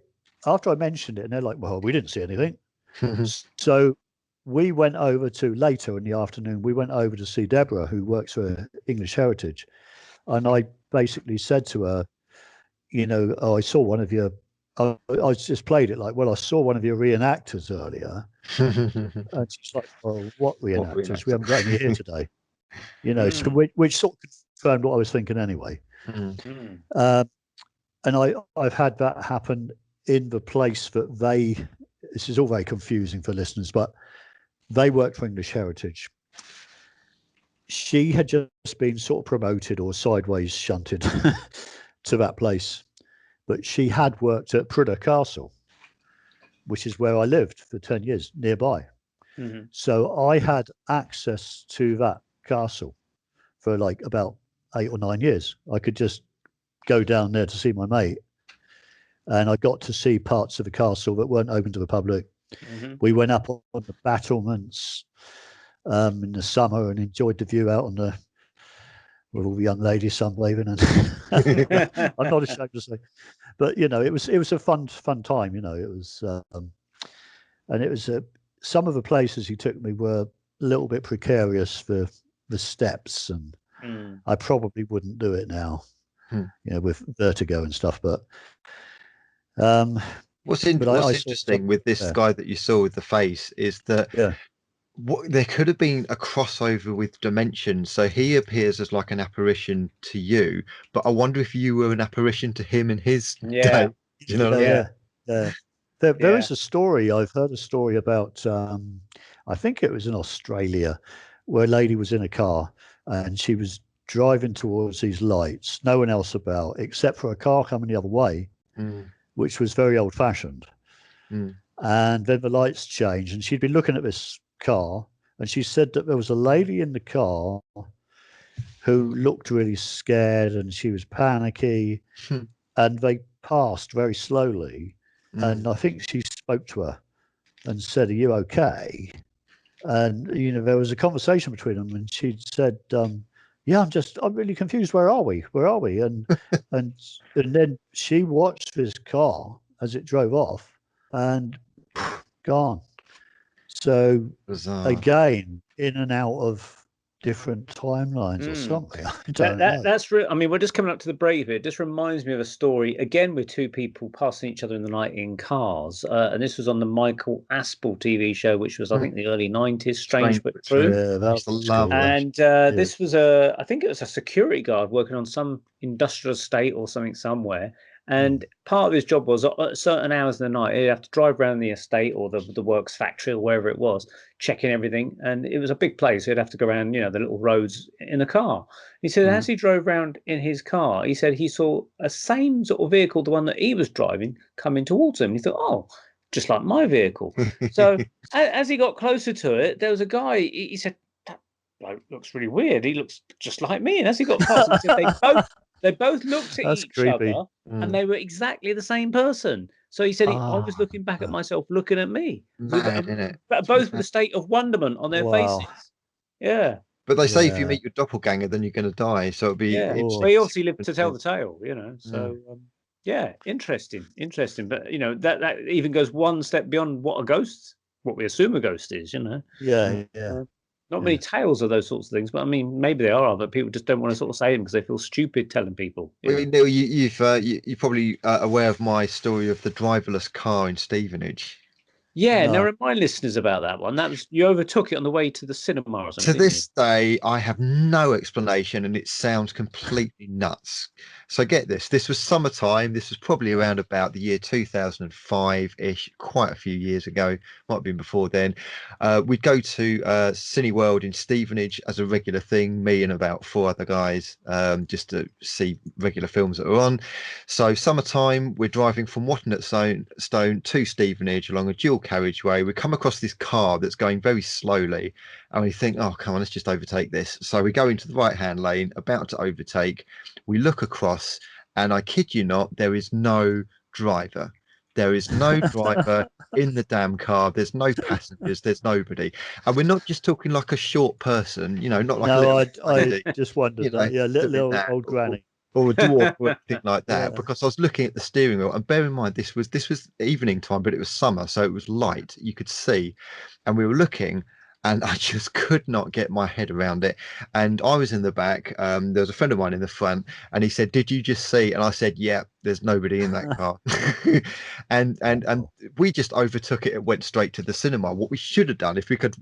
after I mentioned it, and they're like, "Well, we didn't see anything." So we went over later in the afternoon, we went over to see Deborah, who works for English Heritage. And I basically said to her, I saw one of your, I just played it like, well, I saw one of your reenactors earlier. And she's like, well, what reenactors? We haven't got any here today. So which sort of confirmed what I was thinking anyway. And I've had that happen in the place that this is all very confusing for listeners, but they worked for English Heritage. She had just been sort of promoted or sideways shunted to that place, but she had worked at Prudhoe Castle, which is where I lived for 10 years nearby. So I had access to that castle for like about 8 or 9 years. I could just go down there to see my mate, and I got to see parts of the castle that weren't open to the public. We went up on the battlements in the summer and enjoyed the view out with all the young ladies sunbathing. And I'm not ashamed to say, but it was a fun time. It was, and it was some of the places he took me were a little bit precarious for the steps, and I probably wouldn't do it now, Hmm. with vertigo and stuff. But what's I saw interesting with this guy that you saw with the face is that there could have been a crossover with dimensions. So he appears as like an apparition to you, but I wonder if you were an apparition to him in his day. Do you know what I mean? Yeah. There is a story. I've heard a story about, I think it was in Australia, where a lady was in a car and she was driving towards these lights, no one else about except for a car coming the other way, which was very old fashioned. And then the lights changed and she'd been looking at this car and she said that there was a lady in the car who looked really scared and she was panicky and they passed very slowly. And I think she spoke to her and said, "Are you okay?" And there was a conversation between them, and she'd said, "Yeah, I'm really confused. Where are we? Where are we?" And then she watched this car as it drove off, and gone. So Bizarre. again, in and out of different timelines or something. I don't know. That's real. I mean, we're just coming up to the break here. It just reminds me of a story again with two people passing each other in the night in cars, and this was on the Michael Aspel TV show, which was I think the early '90s. Strange but true. Yeah, that was cool. And this was I think it was a security guard working on some industrial estate or something somewhere. And part of his job was at certain hours in the night, he'd have to drive around the estate or the works factory or wherever it was, checking everything. And it was a big place. So he'd have to go around, the little roads in a car. He said, as he drove around in his car, he said he saw a same sort of vehicle, the one that he was driving, coming towards him. He thought, oh, just like my vehicle. So as he got closer to it, there was a guy, he said, that bloke looks really weird. He looks just like me. And as he got past him, he said, they both looked at each other and they were exactly the same person. So he said, I was looking back at myself, looking at me. Both with a state of wonderment on their faces. Yeah. But they say if you meet your doppelganger, then you're going to die. So it'll be. Well, he obviously lived to tell the tale, So, interesting. But, that even goes one step beyond what we assume a ghost is, Yeah. Not many tales of those sorts of things, but I mean, maybe they are, but people just don't want to sort of say them because they feel stupid telling people. Well, Neil, you're probably aware of my story of the driverless car in Stevenage. Yeah, now remind listeners about that one. That was, you overtook it on the way to the cinema or something. To this day, I have no explanation, and it sounds completely nuts. So get this: this was summertime. This was probably around about the year 2005-ish, quite a few years ago. Might have been before then. We'd go to Cineworld in Stevenage as a regular thing. Me and about 4 other guys, just to see regular films that were on. So summertime, we're driving from Stone to Stevenage along a dual carriageway. We come across this car that's going very slowly, and we think, oh, come on, let's just overtake this. So we go into the right hand lane, about to overtake. We look across, and I kid you not, there is no driver. There is no driver in the damn car. There's no passengers. There's nobody. And we're not just talking like a short person, not like I just wondered that. Yeah, little old granny. Or a dwarf or anything like that, because I was looking at the steering wheel, and bear in mind this was evening time, but it was summer, so it was light, you could see, and we were looking, and I just could not get my head around it. And I was in the back, there was a friend of mine in the front, and he said, "Did you just see?" And I said, "Yeah, there's nobody in that car." and we just overtook it and went straight to the cinema. What we should have done, if we could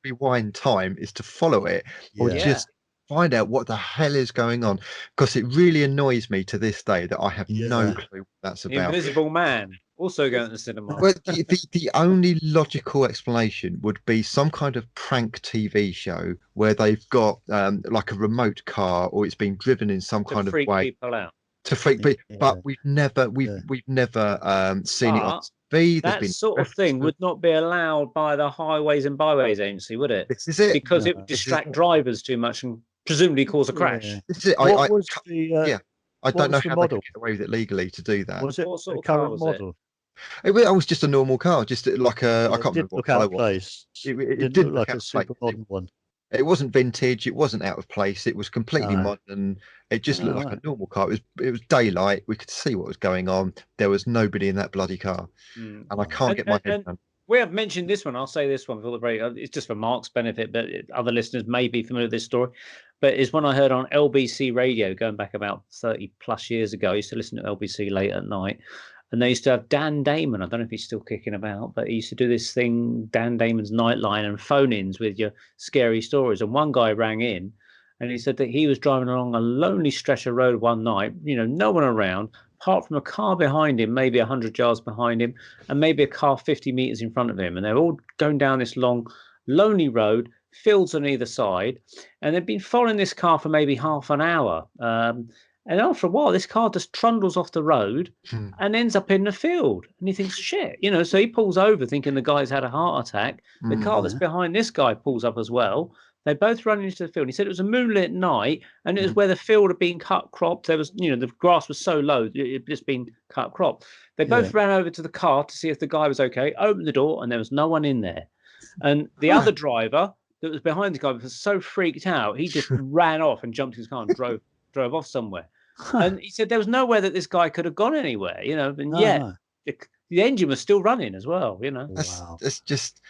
rewind time, is to follow it, or just find out what the hell is going on, because it really annoys me to this day that I have no clue what that's about. Invisible Man also going to the cinema. Well, the only logical explanation would be some kind of prank TV show where they've got like a remote car, or it's being driven in some kind of way people out. To freak people. But we've never seen it on TV. That sort of thing would not be allowed by the Highways and Byways Agency, would it? This is it, because it would distract drivers too much and presumably cause a crash. This is it. I don't know how they could get away with it legally to do that. Was it a current model? It was just a normal car, just like I can't remember what color it was. It didn't look like a super modern one. It wasn't vintage. It wasn't out of place. It was completely modern. It just looked like a normal car. It was daylight. We could see what was going on. There was nobody in that bloody car, and I can't get my head around. We have mentioned this one. I'll say this one for the break. It's just for Mark's benefit, but other listeners may be familiar with this story. But it's one I heard on LBC radio going back about 30 plus years ago. I used to listen to LBC late at night. And they used to have Dan Damon. I don't know if he's still kicking about, but he used to do this thing, Dan Damon's Nightline, and phone-ins with your scary stories. And one guy rang in and he said that he was driving along a lonely stretch of road one night, no one around, apart from a car behind him, maybe 100 yards behind him, and maybe a car 50 meters in front of him. And they're all going down this long, lonely road, fields on either side. And they've been following this car for maybe half an hour. And after a while, this car just trundles off the road and ends up in the field. And he thinks, shit, so he pulls over thinking the guy's had a heart attack. The car that's behind this guy pulls up as well. They both run into the field. He said it was a moonlit night and it was where the field had been cut, cropped. There was, the grass was so low, it had just been cut, cropped. They both ran over to the car to see if the guy was okay, opened the door, and there was no one in there. And the other driver that was behind the guy was so freaked out, he just ran off and jumped in his car and drove off somewhere. And he said there was nowhere that this guy could have gone anywhere, and yet the engine was still running as well, Wow. It's just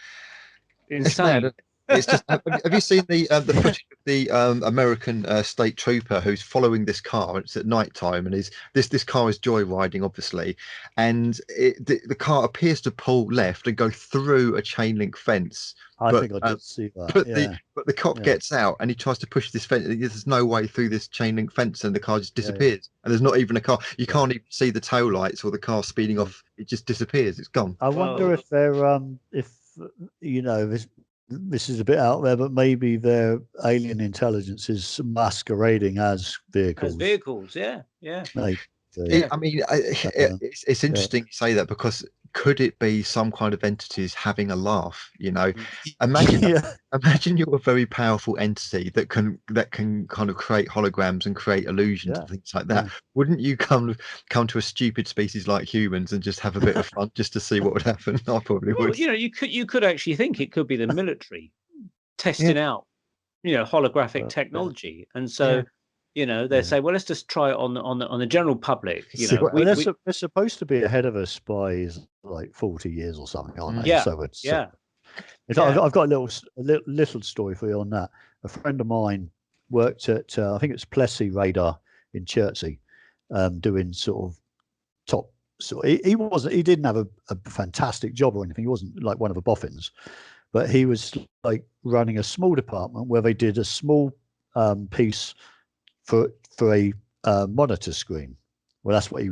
insane. It's just. Have you seen the footage of the American state trooper who's following this car? It's at night time, and this car is joyriding, obviously, and the car appears to pull left and go through a chain link fence. I think I did see that. But the cop gets out and he tries to push this fence. There's no way through this chain link fence, and the car just disappears. And there's not even a car. You can't even see the tail lights or the car speeding off. It just disappears. It's gone. I wonder if they're this is a bit out there, but maybe their alien intelligence is masquerading as vehicles. As vehicles, yeah. Maybe. I mean, it's interesting you say that, because could it be some kind of entities having a laugh? Imagine you're a very powerful entity that can kind of create holograms and create illusions and things like that. Wouldn't you come to a stupid species like humans and just have a bit of fun just to see what would happen? I probably would. You could actually think it could be the military testing out, holographic technology, and so. They say, well, let's just try it on the general public. They're supposed to be ahead of us by like 40 years or something, aren't they? Yeah. So I've got a little story for you on that. A friend of mine worked at I think it's Plessy Radar in Chertsey, doing sort of top. So he didn't have a fantastic job or anything. He wasn't like one of the boffins, but he was like running a small department where they did a small piece for a monitor screen. Well, that's what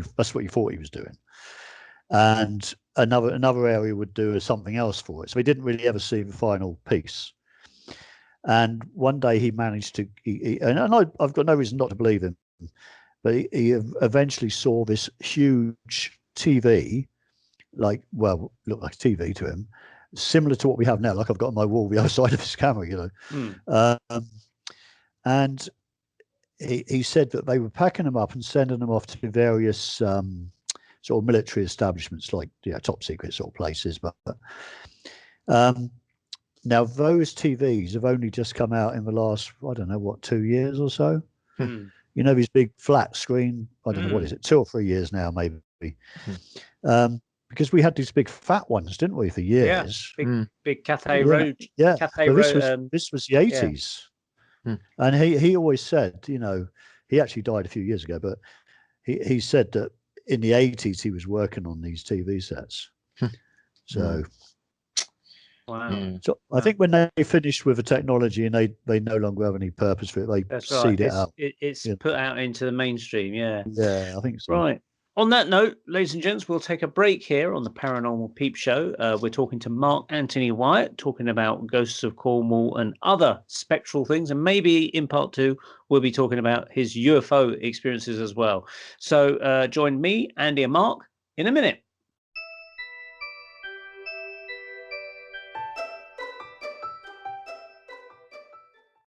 he thought he was doing, and another area would do something else for it. So he didn't really ever see the final piece. And one day he managed to, and I've got no reason not to believe him, but he eventually saw this huge TV, looked like a TV to him, similar to what we have now, like I've got on my wall the other side of his camera, and he said that they were packing them up and sending them off to various sort of military establishments, like top secret sort of places. But now those TVs have only just come out in the last, 2 years or so. These big flat screen, I don't know, what is it, 2 or 3 years now, maybe. Because we had these big fat ones, didn't we, for years? Yeah, big Cathay Road. Yeah, Cathay Road, this was the 80s. And he always said, he actually died a few years ago, but he said that in the 80s he was working on these TV sets. So, wow. So I think when they finished with the technology and they no longer have any purpose for it, they seed it out. It's put out into the mainstream. Yeah, I think so. Right. On that note, ladies and gents, we'll take a break here on the Paranormal Peep Show. We're talking to Mark Anthony Wyatt, talking about ghosts of Cornwall and other spectral things. And maybe in part 2, we'll be talking about his UFO experiences as well. So join me, Andy and Mark in a minute.